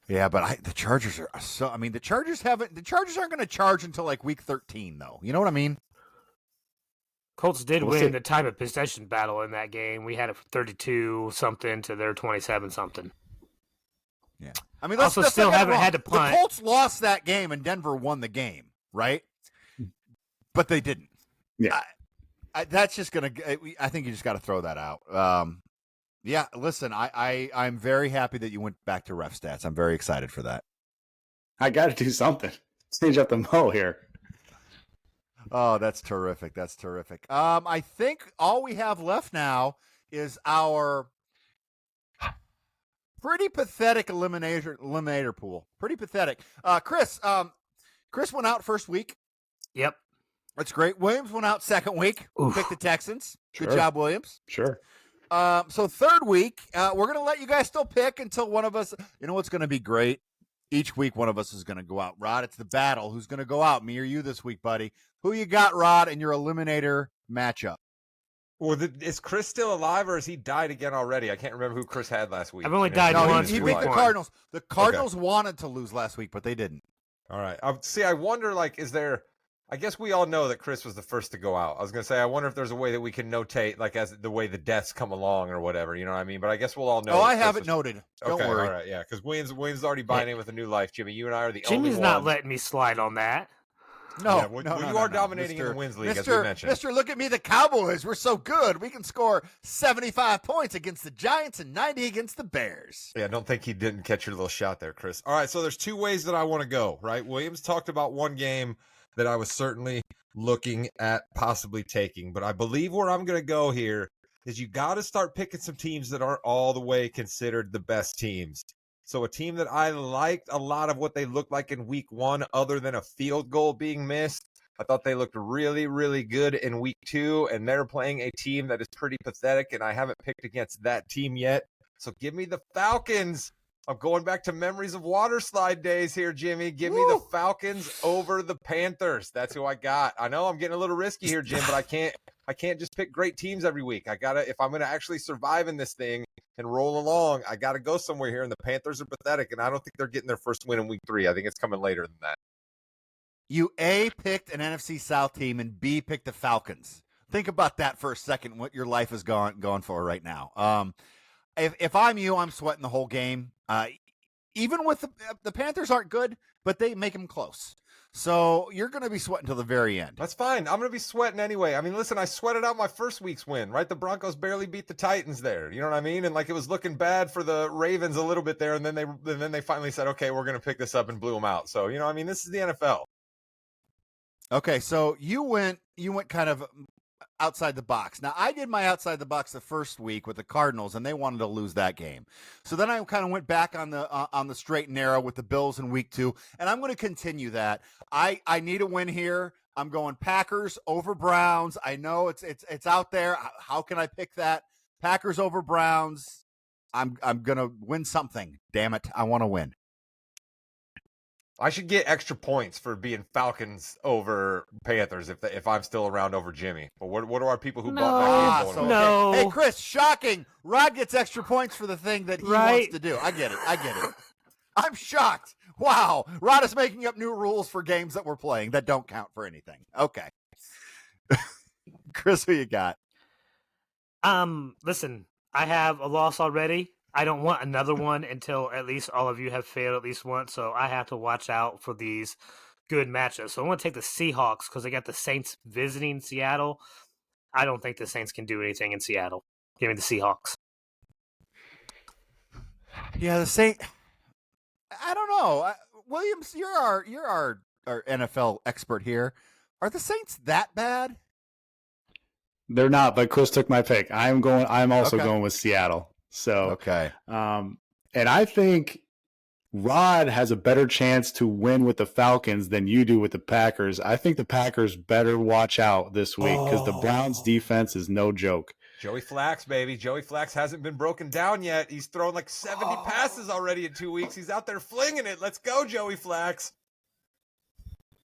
[SPEAKER 3] Yeah, but the Chargers are so. I mean, the Chargers aren't going to charge until like week 13, though. You know what I mean?
[SPEAKER 1] Colts did win the time of possession battle in that game. We had it 32-something to their 27-something.
[SPEAKER 3] Yeah, I mean,
[SPEAKER 1] let's still haven't had to punt.
[SPEAKER 3] The Colts lost that game, and Denver won the game, right? But they didn't.
[SPEAKER 4] Yeah.
[SPEAKER 3] that's just gonna. I think you just got to throw that out. Yeah, listen, I'm very happy that you went back to ref stats. I'm very excited for that.
[SPEAKER 4] I got to do something. Change up the mo here.
[SPEAKER 3] Oh, that's terrific. That's terrific. I think all we have left now is our pretty pathetic eliminator pool. Pretty pathetic. Chris went out first week.
[SPEAKER 1] Yep.
[SPEAKER 3] That's great. Williams went out second week. Picked the Texans. Good
[SPEAKER 4] Sure.
[SPEAKER 3] job, Williams.
[SPEAKER 4] Sure.
[SPEAKER 3] So third week, we're going to let you guys still pick until one of us, you know what's going to be great? Each week, one of us is going to go out. Rod, it's the battle. Who's going to go out, me or you this week, buddy? Who you got, Rod, in your eliminator matchup?
[SPEAKER 2] Well, is Chris still alive, or has he died again already? I can't remember who Chris had last week.
[SPEAKER 1] I've only died once.
[SPEAKER 3] He beat the Cardinals. The Cardinals wanted to lose last week, but they didn't.
[SPEAKER 2] All right. See, I wonder, like, is there... I guess we all know that Chris was the first to go out. I was going to say, I wonder if there's a way that we can notate, like, as the way the deaths come along or whatever, you know what I mean? But I guess we'll all know.
[SPEAKER 3] Oh, I have it noted. Don't worry.
[SPEAKER 2] All right, yeah, because Williams is already buying in with a new life, Jimmy. You and I are the only
[SPEAKER 1] Jimmy's not letting me slide on that.
[SPEAKER 3] No,
[SPEAKER 2] yeah, you are dominating in the wins league, as we mentioned.
[SPEAKER 3] Mister, look at me, the Cowboys. We're so good. We can score 75 points against the Giants and 90 against the Bears.
[SPEAKER 2] Yeah, don't think he didn't catch your little shot there, Chris. All right, so there's two ways that I want to go, right? Williams talked about one game that I was certainly looking at possibly taking, but I believe where I'm going to go here is you got to start picking some teams that aren't all the way considered the best teams. So a team that I liked a lot of what they looked like in week one, other than a field goal being missed, I thought they looked really, really good in week two, and they're playing a team that is pretty pathetic, and I haven't picked against that team yet. So give me the Falcons. I'm going back to memories of water slide days here, Jimmy. Give me the Falcons over the Panthers. That's who I got. I know I'm getting a little risky here, Jim, but I can't just pick great teams every week. If I'm gonna actually survive in this thing and roll along, I gotta go somewhere here. And the Panthers are pathetic, and I don't think they're getting their first win in week 3. I think it's coming later than that.
[SPEAKER 3] You A, picked an NFC South team, and B, picked the Falcons. Think about that for a second, what your life is going for right now. If I'm you, I'm sweating the whole game. Even with the Panthers aren't good, but they make them close. So you're going to be sweating till the very end.
[SPEAKER 2] That's fine. I'm going to be sweating anyway. I mean, listen, I sweated out my first week's win, right? The Broncos barely beat the Titans there. You know what I mean? And like it was looking bad for the Ravens a little bit there, and then they finally said, okay, we're going to pick this up, and blew them out. So, you know, I mean, this is the NFL.
[SPEAKER 3] Okay, so you went kind of outside the box. Now, I did my outside the box the first week with the Cardinals, and they wanted to lose that game. So then I kind of went back on the straight and narrow with the Bills in week 2, and I'm going to continue that. I need a win here. I'm going Packers over Browns. I know it's out there. How can I pick that? Packers over Browns. I'm going to win something. Damn it. I want to win.
[SPEAKER 2] I should get extra points for being Falcons over Panthers if I'm still around over Jimmy. But what are our people who bought that game going
[SPEAKER 1] no.
[SPEAKER 3] Hey, Chris, shocking. Rod gets extra points for the thing that he wants to do. I get it. I'm shocked. Wow. Rod is making up new rules for games that we're playing that don't count for anything. Okay. Chris, who you got?
[SPEAKER 1] Listen, I have a loss already. I don't want another one until at least all of you have failed at least once, so I have to watch out for these good matchups. So I want to take the Seahawks because they got the Saints visiting Seattle. I don't think the Saints can do anything in Seattle. Give me the Seahawks.
[SPEAKER 3] Yeah, the Saints. I don't know. Williams, you're our NFL expert here. Are the Saints that bad?
[SPEAKER 4] They're not, but Chris took my pick. I'm also going with Seattle. So,
[SPEAKER 3] okay.
[SPEAKER 4] And I think Rod has a better chance to win with the Falcons than you do with the Packers. I think the Packers better watch out this week because the Browns defense is no joke.
[SPEAKER 2] Joey Flax, baby. Joey Flax hasn't been broken down yet. He's thrown like 70 passes already in 2 weeks. He's out there flinging it. Let's go, Joey Flax.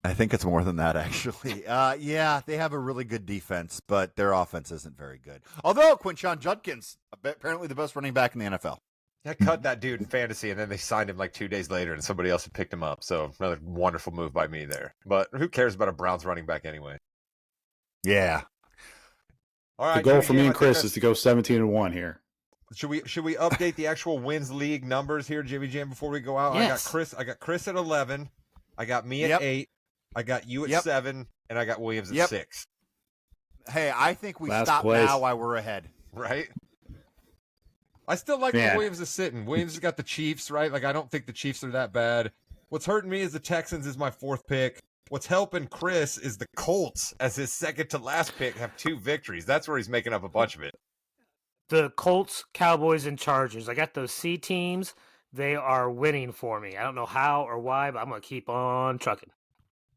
[SPEAKER 3] I think it's more than that, actually. Yeah, they have a really good defense, but their offense isn't very good. Although Quinshon Judkins, apparently the best running back in the NFL.
[SPEAKER 2] I cut that dude in fantasy, and then they signed him like 2 days later, and somebody else had picked him up. So another wonderful move by me there. But who cares about a Browns running back anyway?
[SPEAKER 3] Yeah.
[SPEAKER 2] All right.
[SPEAKER 4] The goal for me and Chris is to go 17-1 here.
[SPEAKER 2] Should we update the actual wins league numbers here, Jimmy Jam, before we go out?
[SPEAKER 1] Yes.
[SPEAKER 2] I got Chris at 11. I got me at 8. I got you at 7, and I got Williams at 6.
[SPEAKER 3] Hey, I think we
[SPEAKER 4] Last
[SPEAKER 3] stop
[SPEAKER 4] place.
[SPEAKER 3] now while we're ahead.
[SPEAKER 2] Right? I still like where Williams is sitting. Williams has got the Chiefs, right? Like, I don't think the Chiefs are that bad. What's hurting me is the Texans is my 4th pick. What's helping Chris is the Colts as his second to last pick have 2 victories. That's where he's making up a bunch of it.
[SPEAKER 1] The Colts, Cowboys, and Chargers. I got those C teams. They are winning for me. I don't know how or why, but I'm going to keep on trucking.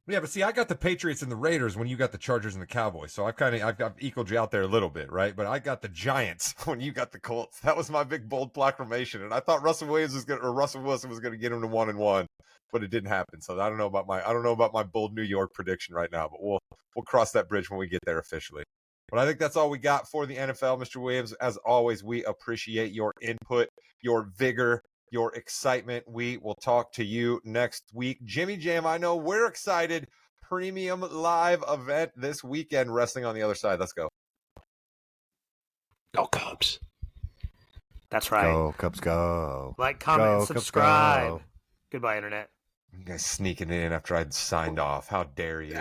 [SPEAKER 2] Yeah, but see, I got the Patriots and the Raiders when you got the Chargers and the Cowboys. So I've equaled you out there a little bit, right? But I got the Giants when you got the Colts. That was my big bold proclamation, and I thought Russell Wilson was gonna get him to 1-1, but it didn't happen. So I don't know about my bold New York prediction right now, but we'll cross that bridge when we get there officially. But I think that's all we got for the NFL, Mr. Williams. As always, we appreciate your input, your vigor, your excitement. We will talk to you next week. Jimmy Jam, I know we're excited. Premium live event this weekend. Wrestling on the other side. Let's go.
[SPEAKER 1] Go Cubs. That's right.
[SPEAKER 3] Go, Cubs, go.
[SPEAKER 1] Like, comment,
[SPEAKER 3] Go,
[SPEAKER 1] and
[SPEAKER 3] Cubs,
[SPEAKER 1] subscribe.
[SPEAKER 3] go.
[SPEAKER 1] Goodbye, Internet.
[SPEAKER 2] You guys sneaking in after I'd signed off. How dare you?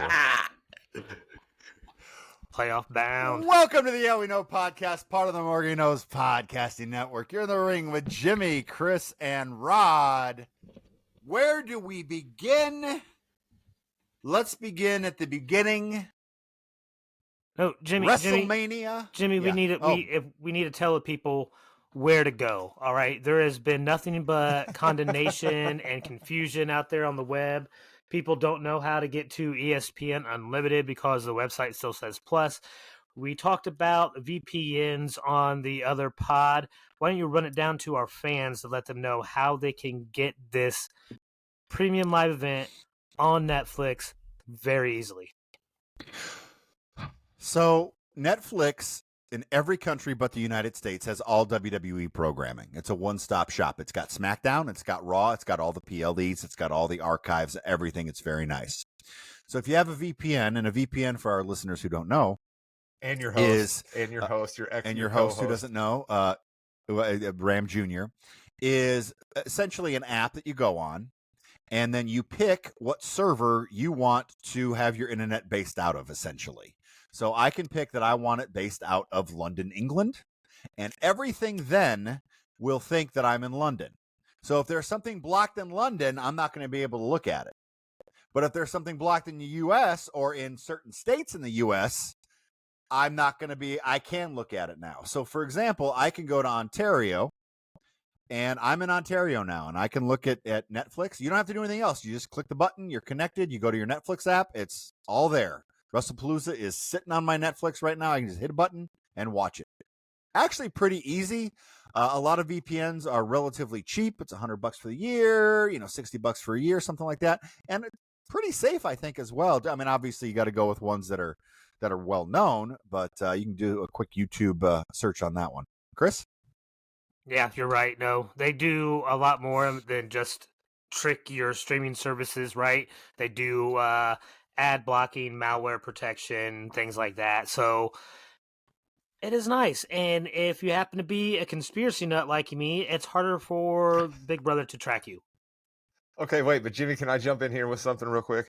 [SPEAKER 1] Playoff bound.
[SPEAKER 3] Welcome to the Yeah We Know podcast, part of the Morgan Knows Podcasting Network. You're in the ring with Jimmy, Chris, and Rod. Where do we begin? Let's begin at the beginning.
[SPEAKER 1] No, Jimmy.
[SPEAKER 3] WrestleMania.
[SPEAKER 1] Jimmy,
[SPEAKER 3] Yeah.
[SPEAKER 1] we need to tell the people where to go. All right, there has been nothing but condemnation and confusion out there on the web. People don't know how to get to ESPN Unlimited because the website still says Plus. We talked about VPNs on the other pod. Why don't you run it down to our fans to let them know how they can get this premium live event on Netflix very easily?
[SPEAKER 3] So Netflix in every country but the United States has all WWE programming. It's a one-stop shop. It's got SmackDown, it's got Raw, it's got all the PLEs, it's got all the archives, everything. It's very nice. So if you have a VPN, and a VPN for our listeners who don't know,
[SPEAKER 2] And your host,
[SPEAKER 3] your host who doesn't know, Ram Jr., is essentially an app that you go on, and then you pick what server you want to have your internet based out of, essentially. So I can pick that I want it based out of London, England, and everything then will think that I'm in London. So if there's something blocked in London, I'm not going to be able to look at it. But if there's something blocked in the U.S. or in certain states in the U.S., I can look at it now. So, for example, I can go to Ontario, and I'm in Ontario now, and I can look at Netflix. You don't have to do anything else. You just click the button, you're connected, you go to your Netflix app, it's all there. Wrestlepalooza is sitting on my Netflix right now. I can just hit a button and watch it. Actually pretty easy. A lot of VPNs are relatively cheap. It's $100 for the year, $60 for a year, something like that. And it's pretty safe, I think, as well. I mean, obviously you got to go with ones that are well known, but you can do a quick YouTube search on that one. Chris?
[SPEAKER 1] Yeah, you're right. No, they do a lot more than just trick your streaming services, right? They do ad blocking, malware protection, things like that. So it is nice. And if you happen to be a conspiracy nut like me, it's harder for Big Brother to track you.
[SPEAKER 2] Okay, wait, but Jimmy, can I jump in here with something real quick?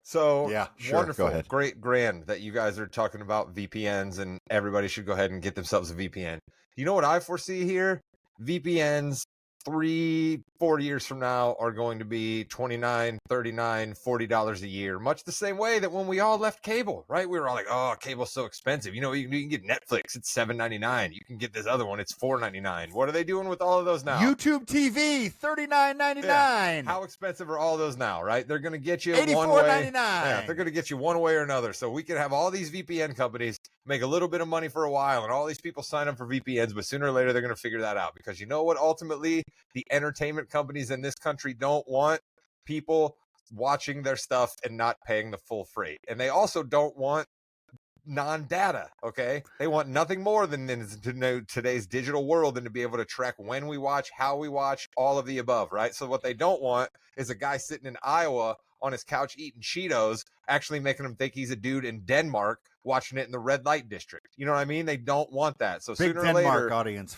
[SPEAKER 2] So,
[SPEAKER 3] yeah, sure.
[SPEAKER 2] Wonderful,
[SPEAKER 3] go ahead.
[SPEAKER 2] Great, grand that you guys are talking about VPNs and everybody should go ahead and get themselves a VPN. You know what I foresee here? VPNs 3-4 years from now are going to be $29, $39, $40 a year, much the same way that when we all left cable, right? We were all like, oh, cable's so expensive. You can get Netflix, it's $7.99. You can get this other one, it's $4.99. What are they doing with all of those now?
[SPEAKER 3] YouTube TV, $39.99.
[SPEAKER 2] Yeah. How expensive are all those now, right? They're going to get you one way.
[SPEAKER 3] $84.99.
[SPEAKER 2] Yeah, they're going to get you one way or another. So we can have all these VPN companies make a little bit of money for a while, and all these people sign up for VPNs, but sooner or later they're going to figure that out, because you know what? Ultimately, the entertainment companies in this country don't want people watching their stuff and not paying the full freight. And they also don't want non-data, okay? They want nothing more than to know today's digital world and to be able to track when we watch, how we watch, all of the above, right? So what they don't want is a guy sitting in Iowa on his couch eating Cheetos, actually making him think he's a dude in Denmark watching it in the red light district. You know what I mean? They don't want that. So
[SPEAKER 3] big
[SPEAKER 2] sooner
[SPEAKER 3] Denmark
[SPEAKER 2] or later,
[SPEAKER 3] audience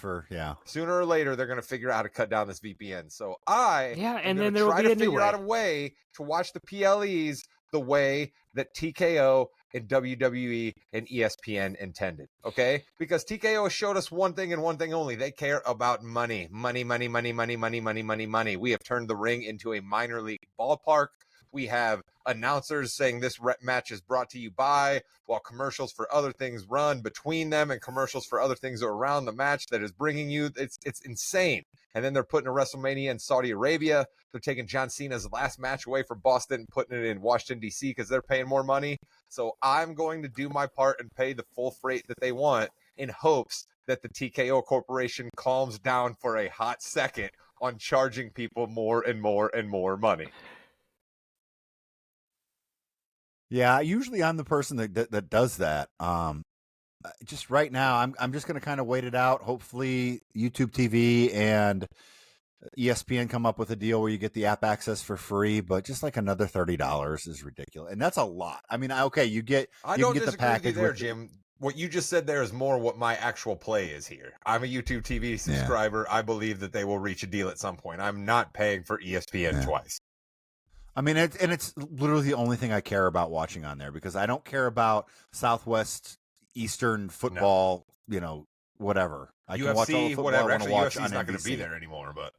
[SPEAKER 2] sooner or later, they're going to figure out how to cut down this VPN. So and
[SPEAKER 1] then there will
[SPEAKER 2] try
[SPEAKER 1] be
[SPEAKER 2] to
[SPEAKER 1] a new
[SPEAKER 2] figure
[SPEAKER 1] way
[SPEAKER 2] out a way to watch the PLEs the way that TKO in WWE and ESPN intended, okay? Because TKO has showed us one thing and one thing only. They care about money. Money, money, money, money, money, money, money, money. We have turned the ring into a minor league ballpark. We have announcers saying this match is brought to you by, while commercials for other things run between them and commercials for other things are around the match that is bringing you. It's insane. And then they're putting a WrestleMania in Saudi Arabia. They're taking John Cena's last match away from Boston and putting it in Washington, D.C. because they're paying more money. So I'm going to do my part and pay the full freight that they want in hopes that the TKO Corporation calms down for a hot second on charging people more and more and more money.
[SPEAKER 3] Yeah, usually I'm the person that does that. Just right now, I'm just going to kind of wait it out. Hopefully, YouTube TV and ESPN come up with a deal where you get the app access for free, but just like another $30 is ridiculous, and that's a lot. I mean, okay, you get
[SPEAKER 2] I
[SPEAKER 3] you
[SPEAKER 2] don't
[SPEAKER 3] can get the
[SPEAKER 2] disagree with
[SPEAKER 3] package
[SPEAKER 2] you there,
[SPEAKER 3] with
[SPEAKER 2] Jim. What you just said there is more what my actual play is here. I'm a YouTube TV subscriber. I believe that they will reach a deal at some point. I'm not paying for ESPN twice.
[SPEAKER 3] I mean, it's literally the only thing I care about watching on there because I don't care about Southwest Eastern football, whatever. I can watch all the football
[SPEAKER 2] whatever.
[SPEAKER 3] I
[SPEAKER 2] Actually,
[SPEAKER 3] want to watch
[SPEAKER 2] UFC's
[SPEAKER 3] on
[SPEAKER 2] not going
[SPEAKER 3] NBC.
[SPEAKER 2] to be there anymore, but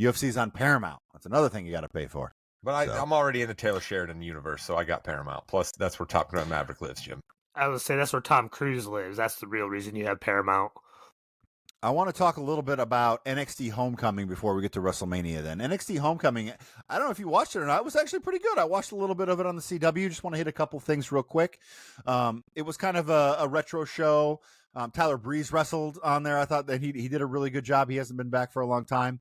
[SPEAKER 3] UFC's on Paramount. That's another thing you got to pay for.
[SPEAKER 2] But I'm already in the Taylor Sheridan universe, so I got Paramount. Plus, that's where Top Gun Maverick lives, Jim.
[SPEAKER 1] I would say that's where Tom Cruise lives. That's the real reason you have Paramount.
[SPEAKER 3] I want to talk a little bit about NXT Homecoming before we get to WrestleMania then. NXT Homecoming, I don't know if you watched it or not. It was actually pretty good. I watched a little bit of it on the CW. Just want to hit a couple things real quick. It was kind of a retro show. Tyler Breeze wrestled on there. I thought that he did a really good job. He hasn't been back for a long time.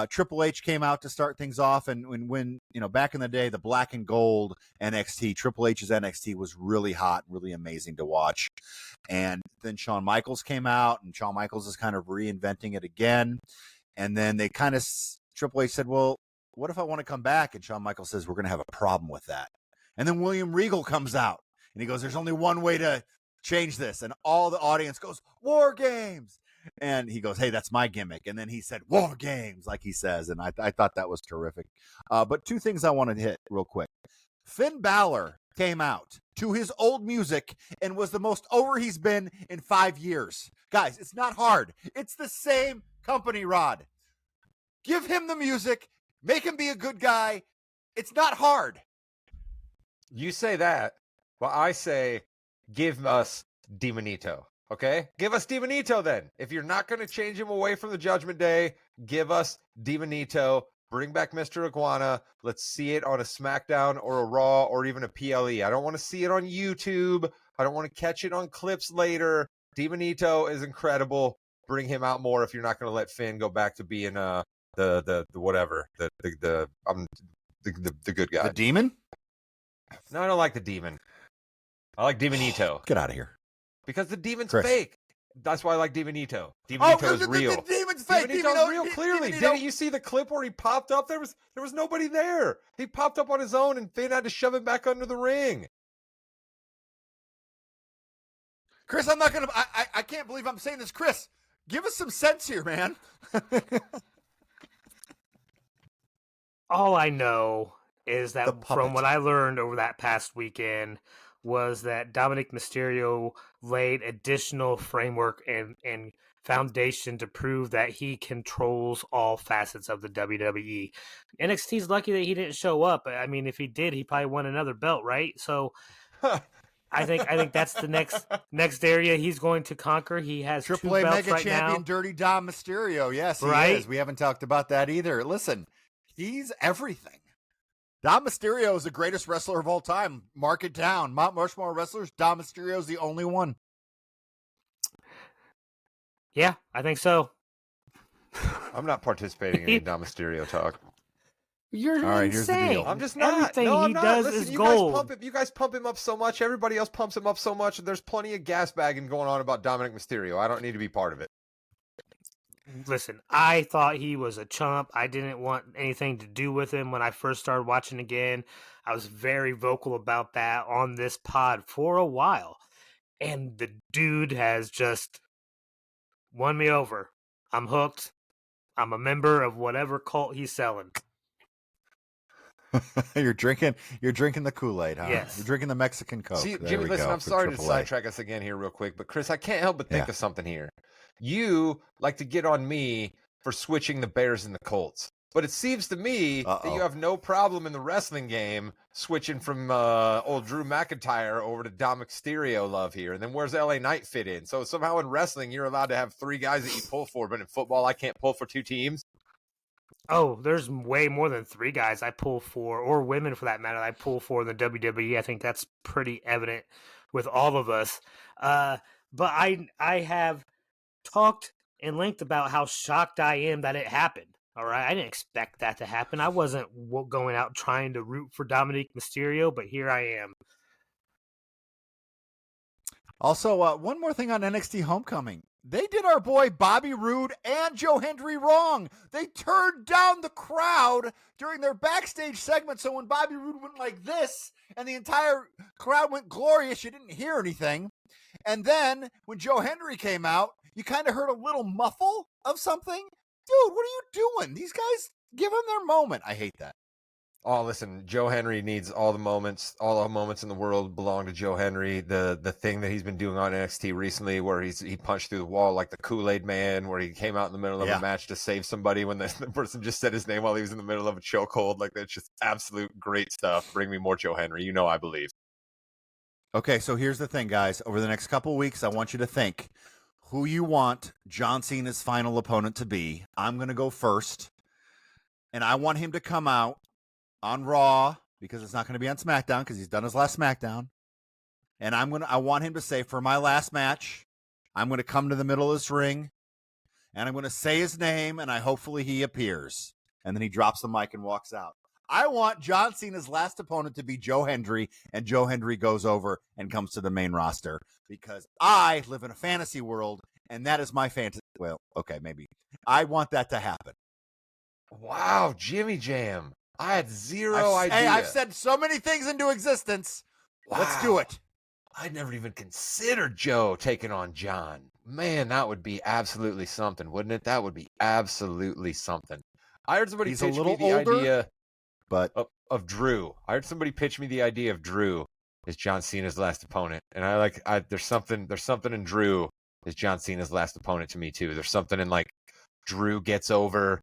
[SPEAKER 3] Triple H came out to start things off, and when back in the day, the black and gold NXT, Triple H's NXT was really hot, really amazing to watch. And then Shawn Michaels came out, and Shawn Michaels is kind of reinventing it again. And then they kind of Triple H said, "Well, what if I want to come back?" And Shawn Michaels says, "We're going to have a problem with that." And then William Regal comes out, and he goes, "There's only one way to change this." And all the audience goes, "War Games." And he goes, "Hey, that's my gimmick." And then he said, "War Games," like he says. And I thought that was terrific. But two things I want to hit real quick. Finn Balor came out to his old music and was the most over he's been in 5 years. Guys, it's not hard. It's the same company, Rod. Give him the music. Make him be a good guy. It's not hard.
[SPEAKER 2] You say that. Well, I say give us Demonito. Okay? Give us Demonito then. If you're not going to change him away from the Judgment Day, give us Demonito. Bring back Mr. Iguana. Let's see it on a SmackDown or a Raw or even a PLE. I don't want to see it on YouTube. I don't want to catch it on clips later. Demonito is incredible. Bring him out more if you're not going to let Finn go back to being the whatever, the good guy.
[SPEAKER 3] The demon?
[SPEAKER 2] No, I don't like the demon. I like Demonito.
[SPEAKER 3] Get out of here.
[SPEAKER 2] Because the demon's
[SPEAKER 3] Chris.
[SPEAKER 2] fake. That's why I like Demonito. Demonito is real.
[SPEAKER 3] The demon's fake.
[SPEAKER 2] Demonito's real, clearly. Didn't you see the clip where he popped up? There was nobody there. He popped up on his own, and Finn had to shove him back under the ring.
[SPEAKER 3] Chris, I'm not going to... I can't believe I'm saying this. Chris, give us some sense here, man.
[SPEAKER 1] All I know is that from what I learned over that past weekend was that Dominic Mysterio laid additional framework and foundation to prove that he controls all facets of the WWE. NXT's lucky that he didn't show up. I mean, if he did, he probably won another belt, right? So I think that's the next area he's going to conquer. He has
[SPEAKER 3] Triple
[SPEAKER 1] two
[SPEAKER 3] A
[SPEAKER 1] belts
[SPEAKER 3] Mega
[SPEAKER 1] right
[SPEAKER 3] Champion
[SPEAKER 1] now.
[SPEAKER 3] Dirty Dom Mysterio. Yes, he is. We haven't talked about that either. Listen, he's everything. Dom Mysterio is the greatest wrestler of all time. Mark it down. Mount Rushmore wrestlers, Dom Mysterio is the only one.
[SPEAKER 1] Yeah, I think so.
[SPEAKER 2] I'm not participating in any Dom Mysterio talk.
[SPEAKER 1] You're
[SPEAKER 3] all right, here's the deal.
[SPEAKER 2] I'm just not.
[SPEAKER 1] Everything
[SPEAKER 2] no, I'm
[SPEAKER 1] he
[SPEAKER 2] not.
[SPEAKER 1] does
[SPEAKER 2] Listen,
[SPEAKER 1] is
[SPEAKER 2] you
[SPEAKER 1] gold.
[SPEAKER 2] You guys pump him up so much. Everybody else pumps him up so much. There's plenty of gas bagging going on about Dominic Mysterio. I don't need to be part of it.
[SPEAKER 1] Listen, I thought he was a chump. I didn't want anything to do with him when I first started watching again. I was very vocal about that on this pod for a while. And the dude has just won me over. I'm hooked. I'm a member of whatever cult he's selling.
[SPEAKER 3] You're drinking the Kool-Aid, huh?
[SPEAKER 1] Yes.
[SPEAKER 3] You're drinking the Mexican Coke.
[SPEAKER 2] See,
[SPEAKER 3] There
[SPEAKER 2] Jimmy,
[SPEAKER 3] we
[SPEAKER 2] listen,
[SPEAKER 3] go,
[SPEAKER 2] I'm
[SPEAKER 3] for
[SPEAKER 2] sorry to
[SPEAKER 3] AAA.
[SPEAKER 2] sidetrack us again here real quick, but Chris, I can't help but think of something here. You like to get on me for switching the Bears and the Colts. But it seems to me that you have no problem in the wrestling game switching from old Drew McIntyre over to Dom Mysterio love here. And then where's LA Knight fit in? So somehow in wrestling, you're allowed to have 3 guys that you pull for, but in football, I can't pull for 2 teams.
[SPEAKER 1] Oh, there's way more than 3 guys I pull for, or women for that matter, I pull for in the WWE. I think that's pretty evident with all of us. But I have talked in length about how shocked I am that it happened. All right, I didn't expect that to happen. I wasn't going out trying to root for Dominic Mysterio, but here I am.
[SPEAKER 3] Also, one more thing on NXT Homecoming. They did our boy Bobby Roode and Joe Hendry wrong. They turned down the crowd during their backstage segment, so when Bobby Roode went like this and the entire crowd went glorious, you didn't hear anything. And then when Joe Hendry came out, you kind of heard a little muffle of something. Dude, what are you doing? These guys, give them their moment. I hate that.
[SPEAKER 2] Oh, listen, Joe Henry needs all the moments. All the moments in the world belong to Joe Henry. The thing that he's been doing on NXT recently where he punched through the wall like the Kool-Aid Man, where he came out in the middle of a match to save somebody when the person just said his name while he was in the middle of a chokehold. Like, that's just absolute great stuff. Bring me more Joe Henry. You know I believe.
[SPEAKER 3] Okay, so here's the thing, guys. Over the next couple weeks, I want you to think who you want John Cena's final opponent to be. I'm going to go first, and I want him to come out on Raw because it's not going to be on SmackDown because he's done his last SmackDown. And I want him to say, for my last match, I'm going to come to the middle of this ring, and I'm going to say his name, and hopefully he appears. And then he drops the mic and walks out. I want John Cena's last opponent to be Joe Hendry, and Joe Hendry goes over and comes to the main roster because I live in a fantasy world, and that is my fantasy. Well, okay, maybe. I want that to happen.
[SPEAKER 2] Wow, Jimmy Jam. I had zero idea.
[SPEAKER 3] Hey, I've said so many things into existence. Wow. Let's do it.
[SPEAKER 2] I'd never even considered Joe taking on John. Man, that would be absolutely something, wouldn't it? That would be absolutely something. I heard somebody pitch me the idea of Drew. I heard somebody pitch me the idea of Drew as John Cena's last opponent, and there's something in Drew as John Cena's last opponent to me too. There's something in like Drew gets over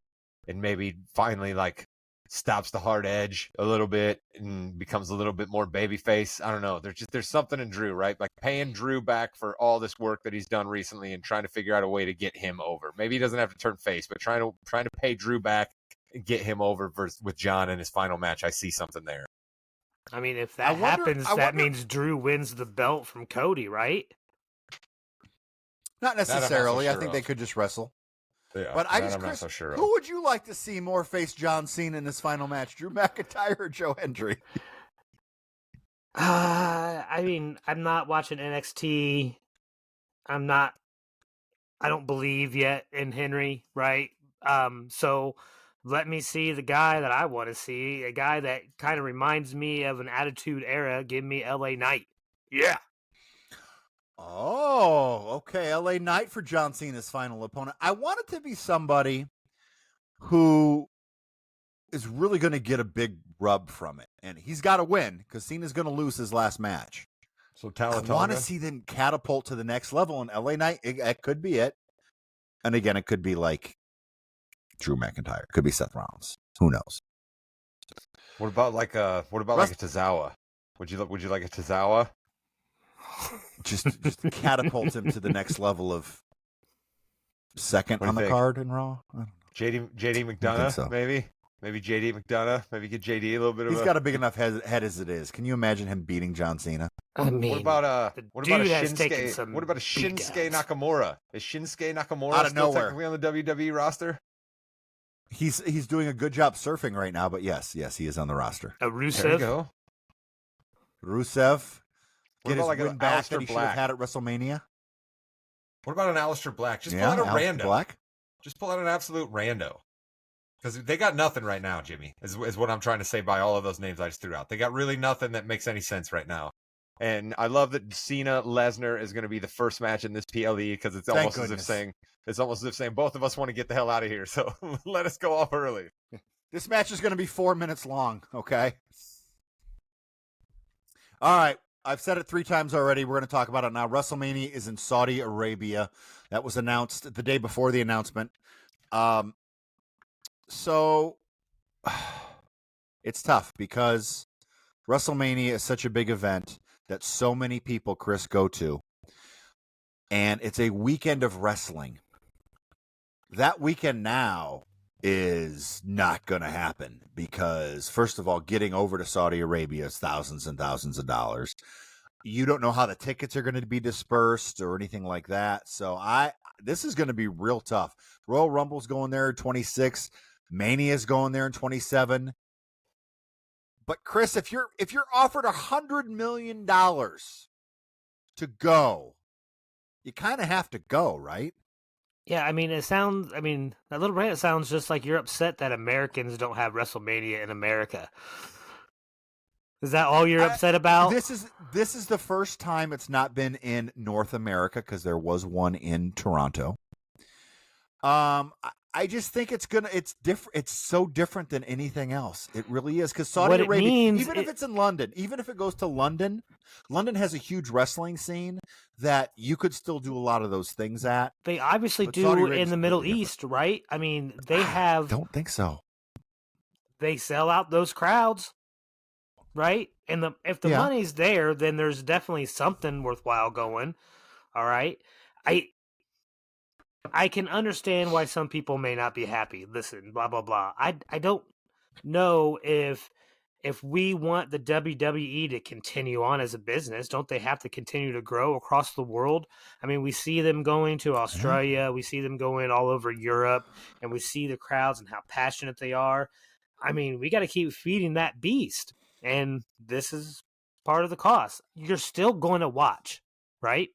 [SPEAKER 2] and maybe finally like stops the hard edge a little bit and becomes a little bit more babyface. I don't know. There's something in Drew, right? Like paying Drew back for all this work that he's done recently and trying to figure out a way to get him over. Maybe he doesn't have to turn face, but trying to pay Drew back and get him over with John in his final match. I see something there.
[SPEAKER 1] I mean, if that happens, that means Drew wins the belt from Cody, right?
[SPEAKER 3] Not necessarily.
[SPEAKER 2] So sure
[SPEAKER 3] I think they could just wrestle.
[SPEAKER 2] Yeah,
[SPEAKER 3] but
[SPEAKER 2] I'm not so sure.
[SPEAKER 3] Who would you like to see more face John Cena in his final match, Drew McIntyre or Joe Hendry?
[SPEAKER 1] I mean, I'm not watching NXT. I don't believe yet in Henry, right? So let me see the guy that I want to see, a guy that kind of reminds me of an Attitude Era. Give me LA Knight. Yeah.
[SPEAKER 3] Oh, okay. LA Knight for John Cena's final opponent. I want it to be somebody who is really going to get a big rub from it. And he's got to win because Cena's going to lose his last match.
[SPEAKER 2] So
[SPEAKER 3] I want to see them catapult to the next level. And LA Knight, it could be it. And again, it could be like Drew McIntyre. It could be Seth Rollins. Who knows?
[SPEAKER 2] What about like a Tozawa? Would you like a Tozawa?
[SPEAKER 3] Just catapult him to the next level of second on the card in Raw. I don't know.
[SPEAKER 2] JD McDonough, maybe JD McDonough, maybe get JD a little bit of.
[SPEAKER 3] He's got a big enough head as it is. Can you imagine him beating John Cena?
[SPEAKER 1] I mean,
[SPEAKER 2] what about a Shinsuke? What about a
[SPEAKER 1] Shinsuke
[SPEAKER 2] Nakamura? Is Shinsuke Nakamura
[SPEAKER 3] out of
[SPEAKER 2] still
[SPEAKER 3] nowhere
[SPEAKER 2] technically on the WWE roster?
[SPEAKER 3] He's doing a good job surfing right now, but yes, he is on the roster.
[SPEAKER 1] Rusev.
[SPEAKER 2] There you go.
[SPEAKER 3] Rusev.
[SPEAKER 2] What about like
[SPEAKER 3] win
[SPEAKER 2] an
[SPEAKER 3] back
[SPEAKER 2] Aleister
[SPEAKER 3] that he should
[SPEAKER 2] Black?
[SPEAKER 3] have had at WrestleMania.
[SPEAKER 2] What about an Aleister Black? Just pull out a rando.
[SPEAKER 3] Black?
[SPEAKER 2] Just pull out an absolute rando. Because they got nothing right now, Jimmy, is what I'm trying to say by all of those names I just threw out. They got really nothing that makes any sense right now. And I love that Cena Lesnar is going to be the first match in this PLE because it's almost as if saying both of us want to get the hell out of here. So let us go off early.
[SPEAKER 3] This match is going to be 4 minutes long, okay? All right. I've said it 3 times already. We're going to talk about it now. WrestleMania is in Saudi Arabia. That was announced the day before the announcement. So it's tough because WrestleMania is such a big event that so many people, Chris, go to. And it's a weekend of wrestling. That weekend now is not going to happen because, first of all, getting over to Saudi Arabia is thousands and thousands of dollars. You don't know how the tickets are going to be dispersed or anything like that. So this is going to be real tough. Royal Rumble's going there in 26. Mania's going there in 27. But Chris, if you're offered $100 million to go, you kind of have to go, right?
[SPEAKER 1] Yeah, I mean, that little rant sounds just like you're upset that Americans don't have WrestleMania in America. Is that all you're upset about?
[SPEAKER 3] This is the first time it's not been in North America because there was one in Toronto. I just think it's different. It's so different than anything else. It really is because Saudi Arabia, if it's in London, even if it goes to London, London has a huge wrestling scene that you could still do a lot of those things at.
[SPEAKER 1] They obviously do in the Middle East, right? I mean, they have.
[SPEAKER 3] Don't think so.
[SPEAKER 1] They sell out those crowds, right? And if the money's there, then there's definitely something worthwhile going. All right, I can understand why some people may not be happy. Listen, blah blah blah. I don't know if we want the WWE to continue on as a business, don't they have to continue to grow across the world? I mean, we see them going to Australia, we see them going all over Europe, and we see the crowds and how passionate they are. I mean, we got to keep feeding that beast, and this is part of the cost. You're still going to watch, right?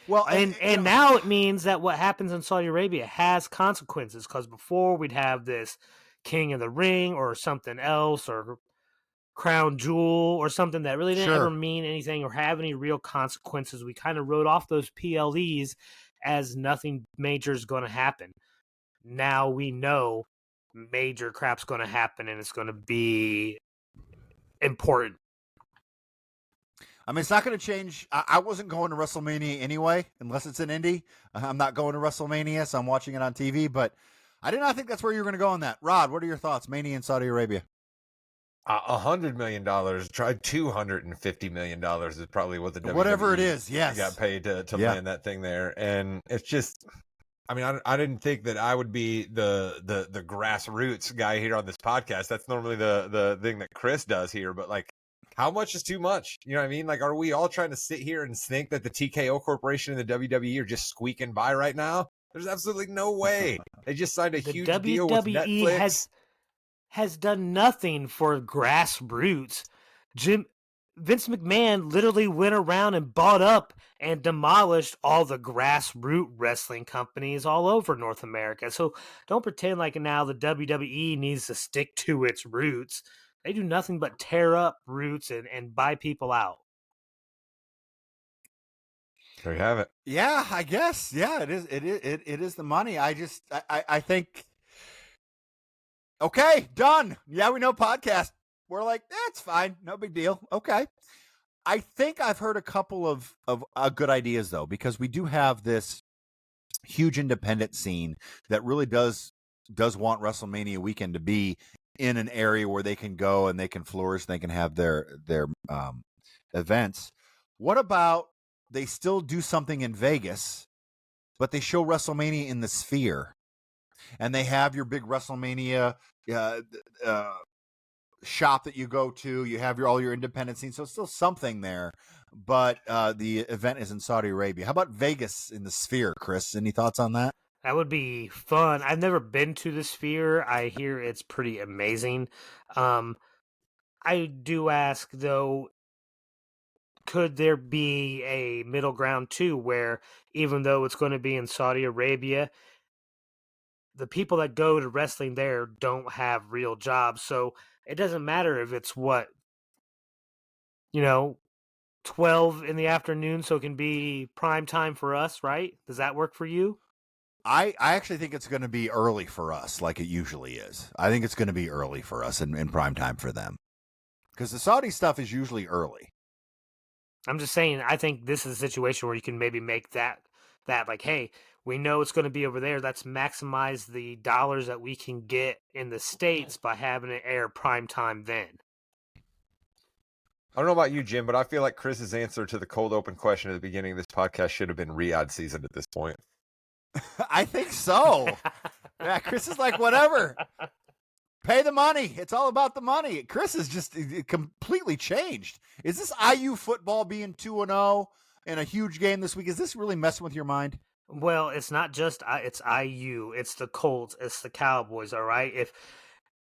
[SPEAKER 1] Well, and now it means that what happens in Saudi Arabia has consequences, because before we'd have this King of the Ring or something else or Crown Jewel or something that really didn't ever mean anything or have any real consequences. We kind of wrote off those PLEs as nothing major is going to happen. Now we know major crap's going to happen and it's going to be important.
[SPEAKER 3] I mean, it's not going to change. I wasn't going to WrestleMania anyway, unless it's in Indy. I'm not going to WrestleMania, so I'm watching it on TV. But I did not think that's where you were going to go on that. Rod, what are your thoughts? Mania in Saudi Arabia.
[SPEAKER 2] $100 million. Try $250 million is probably what the
[SPEAKER 3] whatever
[SPEAKER 2] WWE
[SPEAKER 3] it is. Yes,
[SPEAKER 2] got paid to land that thing there, and it's just. I mean, I didn't think that I would be the grassroots guy here on this podcast. That's normally the thing that Chris does here, but like. How much is too much? You know what I mean? Like, are we all trying to sit here and think that the TKO Corporation and the WWE are just squeaking by right now? There's absolutely no way. They just signed a huge deal with Netflix.
[SPEAKER 1] Has done nothing for Grassroots. Vince McMahon literally went around and bought up and demolished all the grassroots wrestling companies all over North America. So don't pretend like now the WWE needs to stick to its roots. They do nothing but tear up roots and buy people out.
[SPEAKER 2] There you have it.
[SPEAKER 3] Yeah, I guess. Yeah, it is. It is the money. I think. Okay, done. Yeah, we know podcast. We're like, it's fine. No big deal. Okay. I think I've heard a couple of good ideas though, because we do have this huge independent scene that really does want WrestleMania weekend to be in an area where they can go and they can flourish, and they can have their events. What about they still do something in Vegas, but they show WrestleMania in the Sphere, and they have your big WrestleMania shop that you go to. You have all your independent scenes, so it's still something there. But the event is in Saudi Arabia. How about Vegas in the Sphere, Chris? Any thoughts on that?
[SPEAKER 1] That would be fun. I've never been to the Sphere. I hear it's pretty amazing. I do ask, though, could there be a middle ground, too, where even though it's going to be in Saudi Arabia, the people that go to wrestling there don't have real jobs. So it doesn't matter if it's 12 in the afternoon, so it can be prime time for us, right? Does that work for you?
[SPEAKER 3] I actually think it's going to be early for us, like it usually is. I think it's going to be early for us in prime time for them. Because the Saudi stuff is usually early.
[SPEAKER 1] I'm just saying, I think this is a situation where you can maybe make that like, hey, we know it's going to be over there. Let's maximize the dollars that we can get in the States by having it air prime time then.
[SPEAKER 2] I don't know about you, Jim, but I feel like Chris's answer to the cold open question at the beginning of this podcast should have been Riyadh season at this point.
[SPEAKER 3] I think so. Yeah, Chris is like, whatever. Pay the money. It's all about the money. Chris is just completely changed. Is this IU football being 2-0 in a huge game this week? Is this really messing with your mind?
[SPEAKER 1] Well, it's not just it's IU. It's the Colts. It's the Cowboys, all right?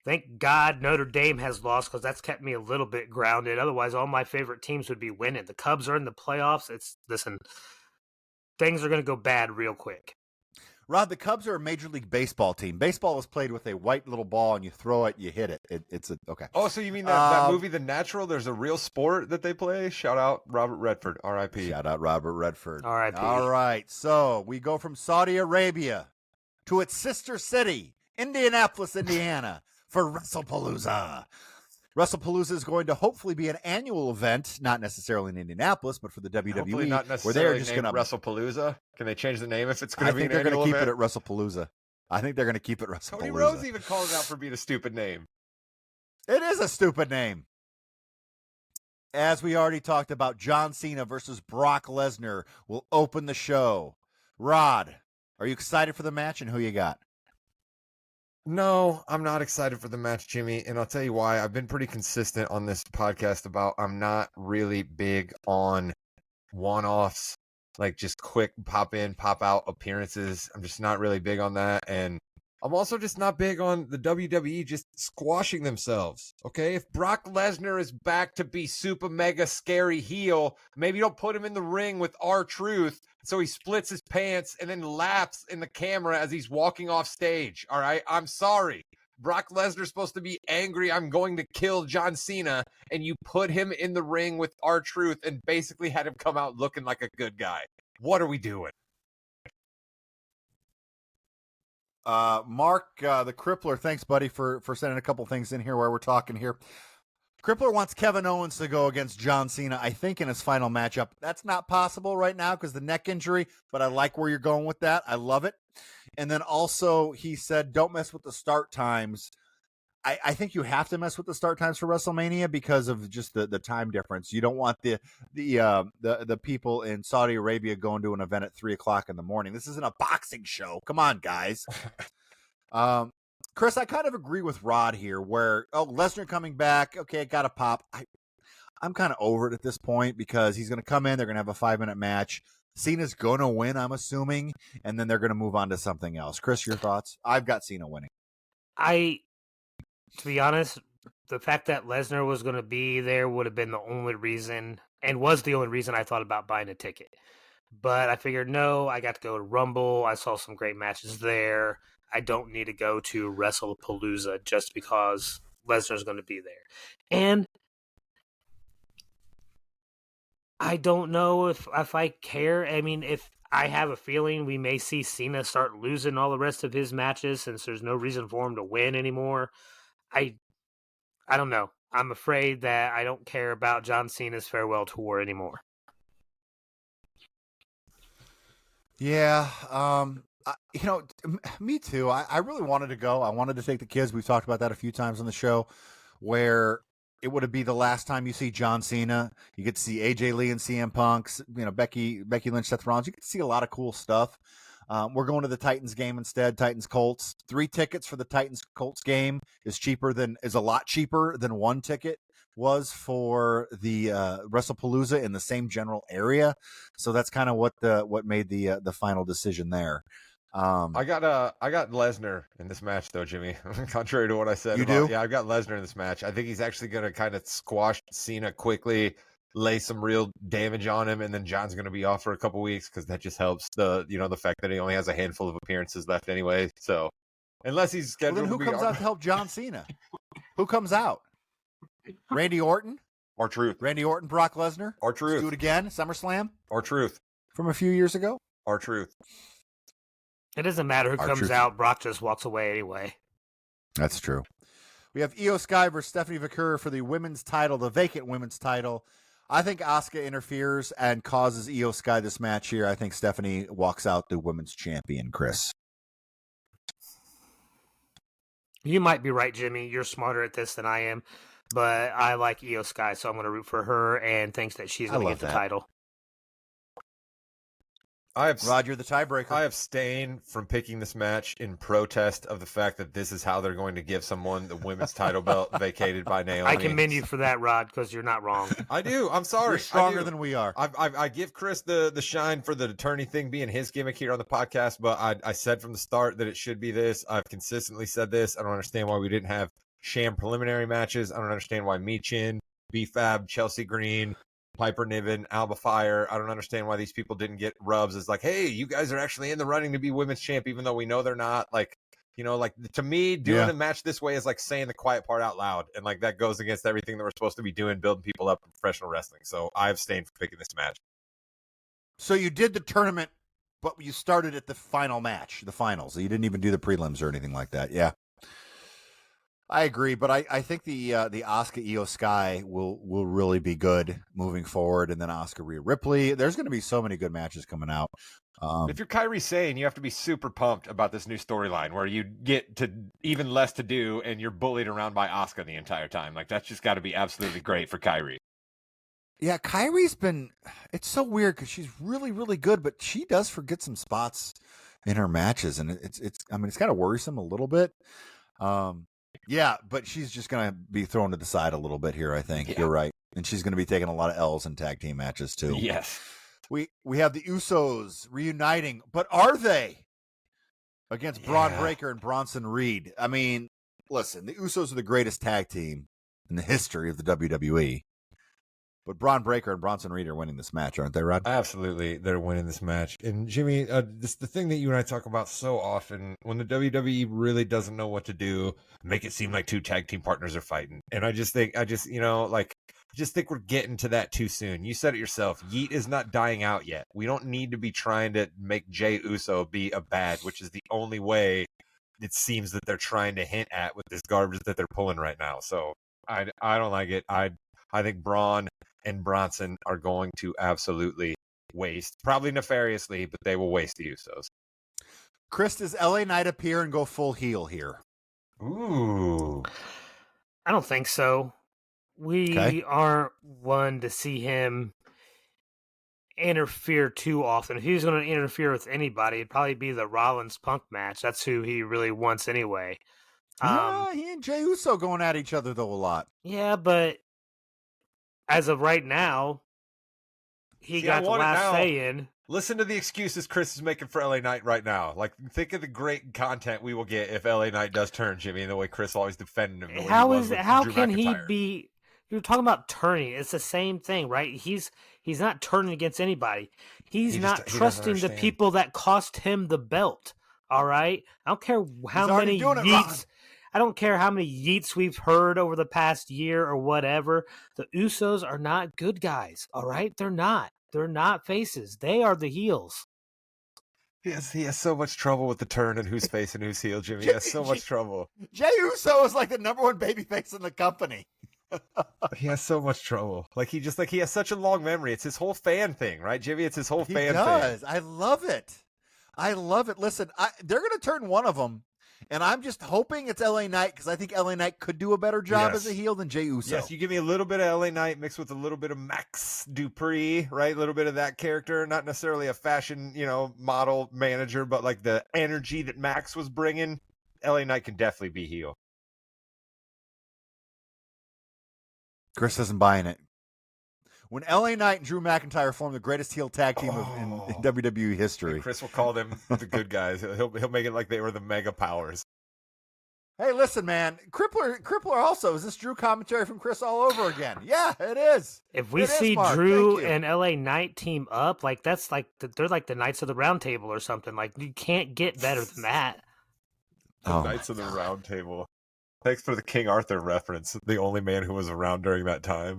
[SPEAKER 1] Thank God Notre Dame has lost because that's kept me a little bit grounded. Otherwise, all my favorite teams would be winning. The Cubs are in the playoffs. Listen, things are going to go bad real quick.
[SPEAKER 3] Rod, the Cubs are a Major League Baseball team. Baseball is played with a white little ball, and you throw it, you hit it. Okay.
[SPEAKER 2] Oh, so you mean that movie, The Natural? There's a real sport that they play? Shout out Robert Redford, R.I.P.
[SPEAKER 3] Shout out Robert Redford.
[SPEAKER 1] R.I.P.
[SPEAKER 3] All right, so we go from Saudi Arabia to its sister city, Indianapolis, Indiana, for Wrestlepalooza. Wrestlepalooza is going to hopefully be an annual event, not necessarily in Indianapolis, but for the WWE.
[SPEAKER 2] Hopefully not necessarily
[SPEAKER 3] where they're just going to
[SPEAKER 2] Wrestlepalooza. Can they change the name if it's going to be an
[SPEAKER 3] annual event? I think they're going to keep
[SPEAKER 2] event?
[SPEAKER 3] it at Wrestlepalooza. I think they're going to keep it Wrestlepalooza.
[SPEAKER 2] Cody Rhodes even called it out for being a stupid name.
[SPEAKER 3] It is a stupid name. As we already talked about, John Cena versus Brock Lesnar will open the show. Rod, are you excited for the match, and who you got?
[SPEAKER 2] No, I'm not excited for the match, Jimmy, and I'll tell you why. I've been pretty consistent on this podcast about I'm not really big on one-offs, like just quick pop in, pop out appearances. I'm just not really big on that, and I'm also just not big on the WWE just squashing themselves, okay? If Brock Lesnar is back to be super mega scary heel, maybe don't put him in the ring with R-Truth so he splits his pants and then laughs in the camera as he's walking off stage, all right? I'm sorry. Brock Lesnar's supposed to be angry, I'm going to kill John Cena, and you put him in the ring with R-Truth and basically had him come out looking like a good guy. What are we doing?
[SPEAKER 3] Mark, the Crippler, thanks, buddy, for sending a couple things in here while we're talking here. Crippler wants Kevin Owens to go against John Cena, I think, in his final matchup. That's not possible right now because the neck injury, but I like where you're going with that. I love it. And then also he said, don't mess with the start times. I think you have to mess with the start times for WrestleMania because of just the time difference. You don't want the people in Saudi Arabia going to an event at 3:00 in the morning. This isn't a boxing show. Come on, guys. Chris, I kind of agree with Rod here where, Lesnar coming back. Okay, got to pop. I'm kind of over it at this point because he's going to come in. They're going to have a 5-minute match. Cena's going to win, I'm assuming, and then they're going to move on to something else. Chris, your thoughts? I've got Cena winning.
[SPEAKER 1] To be honest, the fact that Lesnar was going to be there would have been the only reason, and was the only reason I thought about buying a ticket. But I figured, no, I got to go to Rumble. I saw some great matches there. I don't need to go to Wrestlepalooza just because Lesnar's going to be there. And I don't know if I care. I mean, if I have a feeling we may see Cena start losing all the rest of his matches since there's no reason for him to win anymore. I don't know. I'm afraid that I don't care about John Cena's farewell tour anymore.
[SPEAKER 3] Yeah, me too. I really wanted to go. I wanted to take the kids. We've talked about that a few times on the show, where it would be the last time you see John Cena. You get to see AJ Lee and CM Punk's, Becky Lynch, Seth Rollins. You get to see a lot of cool stuff. We're going to the Titans game instead. Titans Colts. 3 tickets for the Titans Colts game is a lot cheaper than 1 ticket was for the Wrestlepalooza in the same general area. So that's kind of what made the final decision there.
[SPEAKER 2] I got Lesnar in this match though, Jimmy. Contrary to what I said. Yeah, I've got Lesnar in this match. I think he's actually going to kind of squash Cena quickly, lay some real damage on him, and then John's going to be off for a couple weeks because that just helps the fact that he only has a handful of appearances left anyway. So unless he's scheduled,
[SPEAKER 3] then who comes out to help John Cena? Who comes out? Randy Orton?
[SPEAKER 2] R-Truth.
[SPEAKER 3] Randy Orton, Brock Lesnar?
[SPEAKER 2] R-Truth.
[SPEAKER 3] Let's do it again. SummerSlam?
[SPEAKER 2] R-Truth.
[SPEAKER 3] From a few years ago?
[SPEAKER 2] R-Truth.
[SPEAKER 1] It doesn't matter who comes out. Brock just walks away anyway.
[SPEAKER 3] That's true. We have Io Sky versus Stephanie McIntyre for the women's title, the vacant women's title. I think Asuka interferes and causes Io Sky this match here. I think Stephanie walks out the women's champion, Chris.
[SPEAKER 1] You might be right, Jimmy. You're smarter at this than I am. But I like Io Sky, so I'm going to root for her and thinks that she's going to get the title.
[SPEAKER 3] Rod, you're the tiebreaker.
[SPEAKER 2] I abstain from picking this match in protest of the fact that this is how they're going to give someone the women's title belt vacated by Naomi.
[SPEAKER 1] I commend you for that, Rod, because you're not wrong.
[SPEAKER 2] I do. I'm sorry.
[SPEAKER 3] You're stronger than we are.
[SPEAKER 2] I give Chris the shine for the attorney thing being his gimmick here on the podcast, but I said from the start that it should be this. I've consistently said this. I don't understand why we didn't have sham preliminary matches. I don't understand why Michin, B-Fab, Chelsea Green, Piper Niven, Alba Fire. I don't understand why these people didn't get rubs as like, hey, you guys are actually in the running to be women's champ, even though we know they're not. Like, you know, like to me, doing a match this way is like saying the quiet part out loud. And like that goes against everything that we're supposed to be doing, building people up in professional wrestling. So I abstained from picking this match.
[SPEAKER 3] So you did the tournament, but you started at the final match, the finals. You didn't even do the prelims or anything like that. Yeah. I agree, but I think the Asuka Io Sky will really be good moving forward, and then Asuka Rhea Ripley. There's going to be so many good matches coming out.
[SPEAKER 2] If you're Kairi Sane, you have to be super pumped about this new storyline where you get to even less to do, and you're bullied around by Asuka the entire time. Like that's just got to be absolutely great for Kairi.
[SPEAKER 3] Yeah, Kairi's been. It's so weird because she's really, really good, but she does forget some spots in her matches, and it's. I mean, it's kind of worrisome a little bit. Yeah, but she's just going to be thrown to the side a little bit here, I think. Yeah. You're right. And she's going to be taking a lot of L's in tag team matches, too.
[SPEAKER 2] Yes.
[SPEAKER 3] We have the Usos reuniting, but are they? Against Braun Breaker and Bronson Reed. I mean, listen, the Usos are the greatest tag team in the history of the WWE. But Braun Breaker and Bronson Reed are winning this match, aren't they, Rod?
[SPEAKER 2] Absolutely, they're winning this match. And Jimmy, this the thing that you and I talk about so often. When the WWE really doesn't know what to do, make it seem like two tag team partners are fighting. And I just think we're getting to that too soon. You said it yourself. Yeet is not dying out yet. We don't need to be trying to make Jey Uso be a bad, which is the only way it seems that they're trying to hint at with this garbage that they're pulling right now. So I don't like it. I think Braun and Bronson are going to absolutely waste, probably nefariously, but they will waste the Usos.
[SPEAKER 3] Chris, does LA Knight appear and go full heel here?
[SPEAKER 2] Ooh.
[SPEAKER 1] I don't think so. We aren't one to see him interfere too often. If he was going to interfere with anybody, it'd probably be the Rollins Punk match. That's who he really wants anyway.
[SPEAKER 3] He and Jey Uso going at each other, though, a lot.
[SPEAKER 1] Yeah, but as of right now, he got the last say in.
[SPEAKER 2] Listen to the excuses Chris is making for LA Knight right now. Like, think of the great content we will get if LA Knight does turn, Jimmy, and the way Chris always defended him.
[SPEAKER 1] How can he be? You're talking about turning. It's the same thing, right? He's not turning against anybody. He's not trusting the people that cost him the belt. All right? I don't care how many yeets. I don't care how many yeets we've heard over the past year or whatever. The Usos are not good guys, all right? They're not. They're not faces. They are the heels.
[SPEAKER 2] He has so much trouble with the turn and who's face and who's heel, Jimmy. He has so much trouble.
[SPEAKER 3] Jey Uso is like the number one babyface in the company.
[SPEAKER 2] He has so much trouble. Like he has such a long memory. It's his whole fan thing, right, Jimmy? It's his whole fan thing.
[SPEAKER 3] I love it. Listen, they're going to turn one of them. And I'm just hoping it's LA Knight because I think LA Knight could do a better job as a heel than Jey Uso.
[SPEAKER 2] Yes, you give me a little bit of LA Knight mixed with a little bit of Max Dupree, right? A little bit of that character, not necessarily a fashion, model manager, but like the energy that Max was bringing. LA Knight can definitely be heel.
[SPEAKER 3] Chris isn't buying it. When LA Knight and Drew McIntyre formed the greatest heel tag team in WWE history.
[SPEAKER 2] And Chris will call them the good guys. He'll make it like they were the mega powers.
[SPEAKER 3] Hey, listen, man. Crippler also. Is this Drew commentary from Chris all over again? Yeah, it is.
[SPEAKER 1] If we see Drew and LA Knight team up, like that's like they're like the Knights of the Round Table or something. Like you can't get better than that.
[SPEAKER 2] The Knights of the Round Table. Thanks for the King Arthur reference. The only man who was around during that time.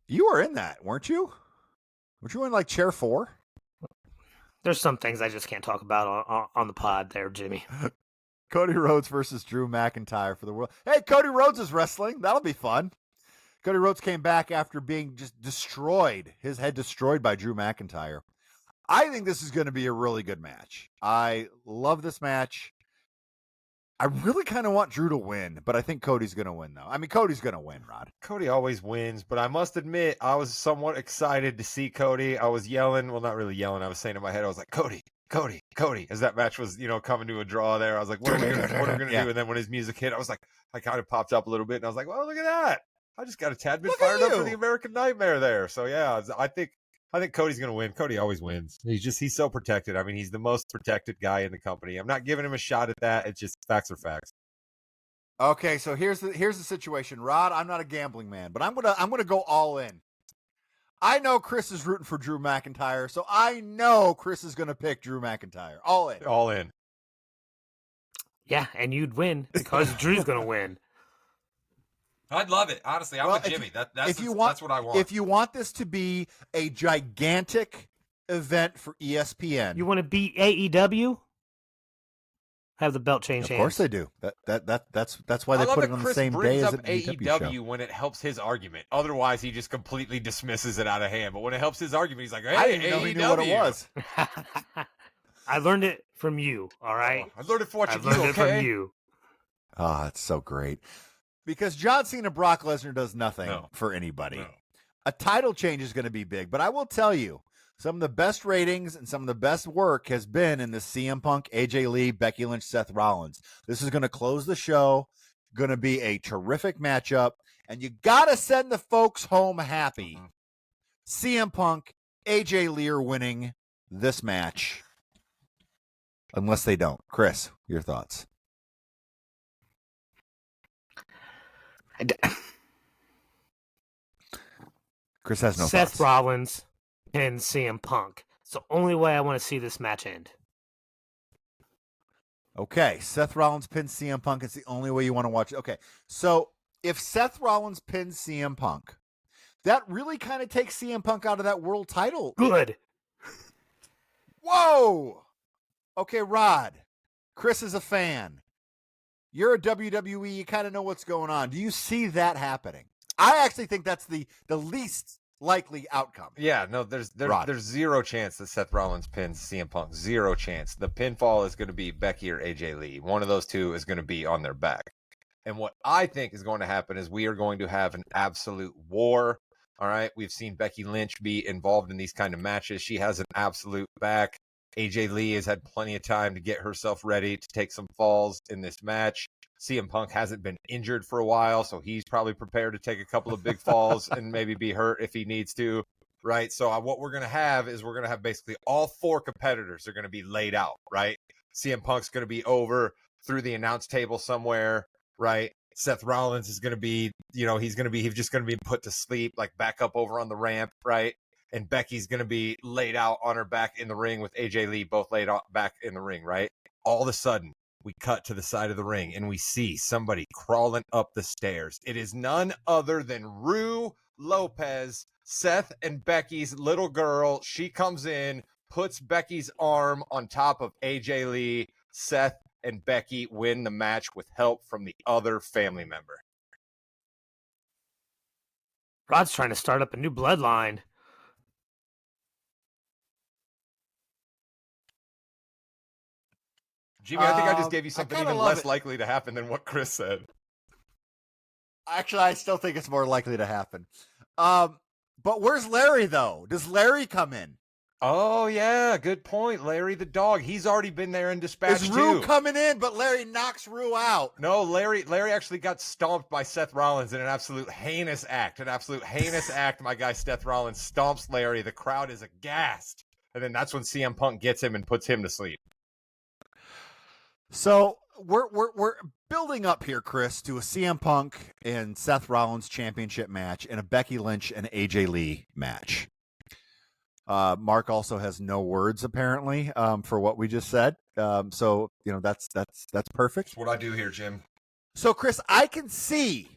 [SPEAKER 3] You were in that, weren't you? Weren't you in like chair 4?
[SPEAKER 1] There's some things I just can't talk about on the pod there, Jimmy.
[SPEAKER 3] Cody Rhodes versus Drew McIntyre for the world. Hey, Cody Rhodes is wrestling. That'll be fun. Cody Rhodes came back after being just destroyed, his head destroyed by Drew McIntyre. I think this is going to be a really good match. I love this match. I really kind of want Drew to win, but I think Cody's going to win, though. I mean, Cody's going to win, Rod.
[SPEAKER 2] Cody always wins, but I must admit, I was somewhat excited to see Cody. I was yelling. Well, not really yelling. I was saying in my head, I was like, Cody, Cody, Cody. As that match was, coming to a draw there, I was like, what are we going to do? And then when his music hit, I was like, I kind of popped up a little bit, and I was like, well, look at that. I just got a tad bit fired up for the American Nightmare there. So, yeah, I think Cody's going to win. Cody always wins. He's so protected. I mean, he's the most protected guy in the company. I'm not giving him a shot at that. It's just facts are facts.
[SPEAKER 3] Okay, so here's the situation, Rod. I'm not a gambling man, but I'm gonna go all in. I know Chris is rooting for Drew McIntyre, so I know Chris is gonna pick Drew McIntyre. All in.
[SPEAKER 2] All in.
[SPEAKER 1] Yeah, and you'd win because Drew's gonna win.
[SPEAKER 2] I'd love it. Honestly, I'm with Jimmy. That's what I want.
[SPEAKER 3] If you want this to be a gigantic event for ESPN,
[SPEAKER 1] you want to beat AEW? Have the belt change hands.
[SPEAKER 3] Of course they do. That's why they put it on the same day as an AEW
[SPEAKER 2] when it helps his argument. Otherwise, he just completely dismisses it out of hand. But when it helps his argument, he's like, "Hey,
[SPEAKER 3] I didn't know he knew what it was."
[SPEAKER 1] I learned it from you. All right.
[SPEAKER 2] I learned it from watching
[SPEAKER 1] it from you.
[SPEAKER 3] Oh, it's so great because John Cena, Brock Lesnar does nothing for anybody.
[SPEAKER 2] No.
[SPEAKER 3] A title change is going to be big, but I will tell you. Some of the best ratings and some of the best work has been in the CM Punk, AJ Lee, Becky Lynch, Seth Rollins. This is going to close the show. Going to be a terrific matchup. And you got to send the folks home happy. CM Punk, AJ Lee are winning this match. Unless they don't. Chris, your thoughts? Chris has no
[SPEAKER 1] Seth
[SPEAKER 3] thoughts.
[SPEAKER 1] Rollins and CM Punk. It's the only way I want to see this match end.
[SPEAKER 3] Okay, Seth Rollins pins CM Punk. It's the only way you want to watch it. Okay, so if Seth Rollins pins CM Punk, that really kind of takes CM Punk out of that world title.
[SPEAKER 1] Good.
[SPEAKER 3] Whoa! Okay, Rod, Chris is a fan. You're a WWE. You kind of know what's going on. Do you see that happening? I actually think that's the least likely outcome.
[SPEAKER 2] Yeah, no, there's zero chance that Seth Rollins pins CM Punk. Zero chance. The pinfall is going to be Becky or AJ Lee. One of those two is going to be on their back. And what I think is going to happen is we are going to have an absolute war. All right, we've seen Becky Lynch be involved in these kind of matches. She has an absolute back. AJ Lee has had plenty of time to get herself ready to take some falls in this match. CM Punk hasn't been injured for a while, so he's probably prepared to take a couple of big falls and maybe be hurt if he needs to, right? So what we're going to have is we're going to have basically all four competitors are going to be laid out, right? CM Punk's going to be over through the announce table somewhere, right? Seth Rollins is going to be, he's just going to be put to sleep, like back up over on the ramp, right? And Becky's going to be laid out on her back in the ring with AJ Lee, both laid out back in the ring, right? All of a sudden, we cut to the side of the ring and we see somebody crawling up the stairs. It is none other than Rue Lopez, Seth and Becky's little girl. She comes in, puts Becky's arm on top of AJ Lee. Seth and Becky win the match with help from the other family member.
[SPEAKER 1] Rod's trying to start up a new bloodline.
[SPEAKER 2] Jimmy, I think I just gave you something even less likely to happen than what Chris said.
[SPEAKER 3] Actually, I still think it's more likely to happen. But where's Larry, though? Does Larry come in?
[SPEAKER 2] Oh, yeah. Good point. Larry the dog. He's already been there and dispatched,
[SPEAKER 3] Is Rue coming in, but Larry knocks Rue out?
[SPEAKER 2] No, Larry actually got stomped by Seth Rollins in an absolute heinous act. My guy Seth Rollins stomps Larry. The crowd is aghast. And then that's when CM Punk gets him and puts him to sleep.
[SPEAKER 3] So we're building up here, Chris, to a CM Punk and Seth Rollins championship match and a Becky Lynch and AJ Lee match. Mark also has no words apparently for what we just said. So that's perfect.
[SPEAKER 2] That's what I do here, Jim.
[SPEAKER 3] So Chris, I can see.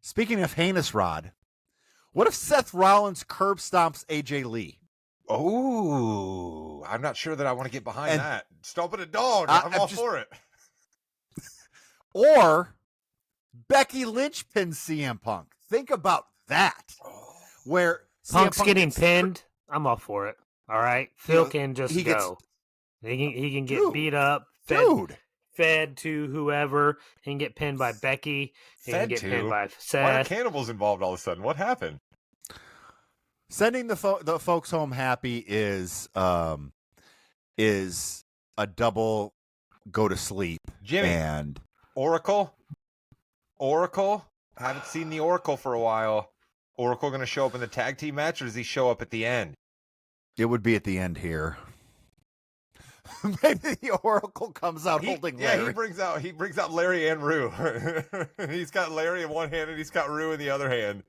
[SPEAKER 3] Speaking of heinous, Rod, What if Seth Rollins curb stomps AJ Lee?
[SPEAKER 2] Oh, I'm not sure that I want to get behind that. Stomping a dog. I'm all for it.
[SPEAKER 3] Or Becky Lynch pins CM Punk. Think about that. Where
[SPEAKER 1] Punk's getting pinned. I'm all for it. All right. Phil can just go. He can get beat up. Fed to whoever. He can get pinned by Becky. He can get pinned by Seth.
[SPEAKER 2] Why are cannibals involved all of a sudden? What happened?
[SPEAKER 3] Sending the folks home happy is a double go to sleep.
[SPEAKER 2] Jimmy
[SPEAKER 3] and
[SPEAKER 2] Oracle. I haven't seen the Oracle for a while. Oracle going to show up in the tag team match, or does he show up at the end?
[SPEAKER 3] It would be at the end here. Maybe the Oracle comes out holding Larry.
[SPEAKER 2] Yeah, he brings out Larry and Rue. He's got Larry in one hand and he's got Rue in the other hand.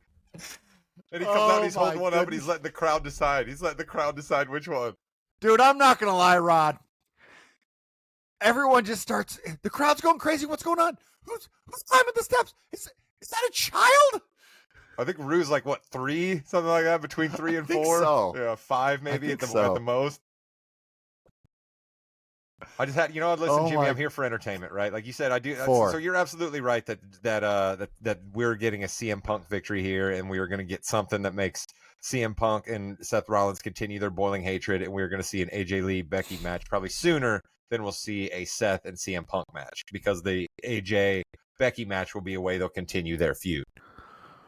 [SPEAKER 2] And he comes out and he's holding one up and he's letting the crowd decide. He's letting the crowd decide which one.
[SPEAKER 3] Dude, I'm not going to lie, Rod. Everyone just starts, the crowd's going crazy. What's going on? Who's climbing the steps? Is that a child?
[SPEAKER 2] I think Rue's like, 3? Something like that, between 3 and 4?
[SPEAKER 3] So.
[SPEAKER 2] Yeah, 5 maybe at the most. I just had, listen, Jimmy, I'm here for entertainment, right? Like you said, I do. So you're absolutely right that we're getting a CM Punk victory here, and we are going to get something that makes CM Punk and Seth Rollins continue their boiling hatred, and we're going to see an AJ Lee Becky match probably sooner than we'll see a Seth and CM Punk match, because the AJ Becky match will be a way they'll continue their feud,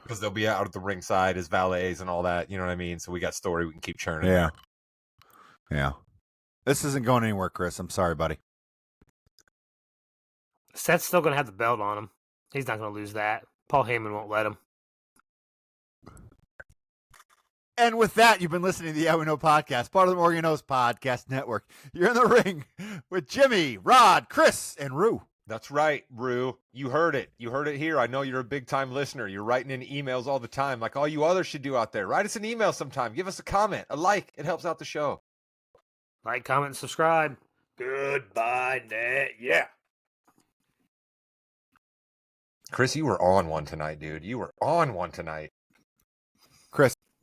[SPEAKER 2] because they'll be out at the ringside as valets and all that. You know what I mean? So we got story we can keep churning.
[SPEAKER 3] Yeah. This isn't going anywhere, Chris. I'm sorry, buddy.
[SPEAKER 1] Seth's still going to have the belt on him. He's not going to lose that. Paul Heyman won't let him.
[SPEAKER 3] And with that, you've been listening to the Yeah We Know podcast, part of the Morgan Knows Podcast Network. You're in the ring with Jimmy, Rod, Chris, and Rue.
[SPEAKER 2] That's right, Rue. You heard it. You heard it here. I know you're a big-time listener. You're writing in emails all the time, like all you others should do out there. Write us an email sometime. Give us a comment, a like. It helps out the show.
[SPEAKER 1] Like, comment, subscribe.
[SPEAKER 3] Goodbye, Net. Yeah.
[SPEAKER 2] Chris, you were on one tonight, dude. You were on one tonight.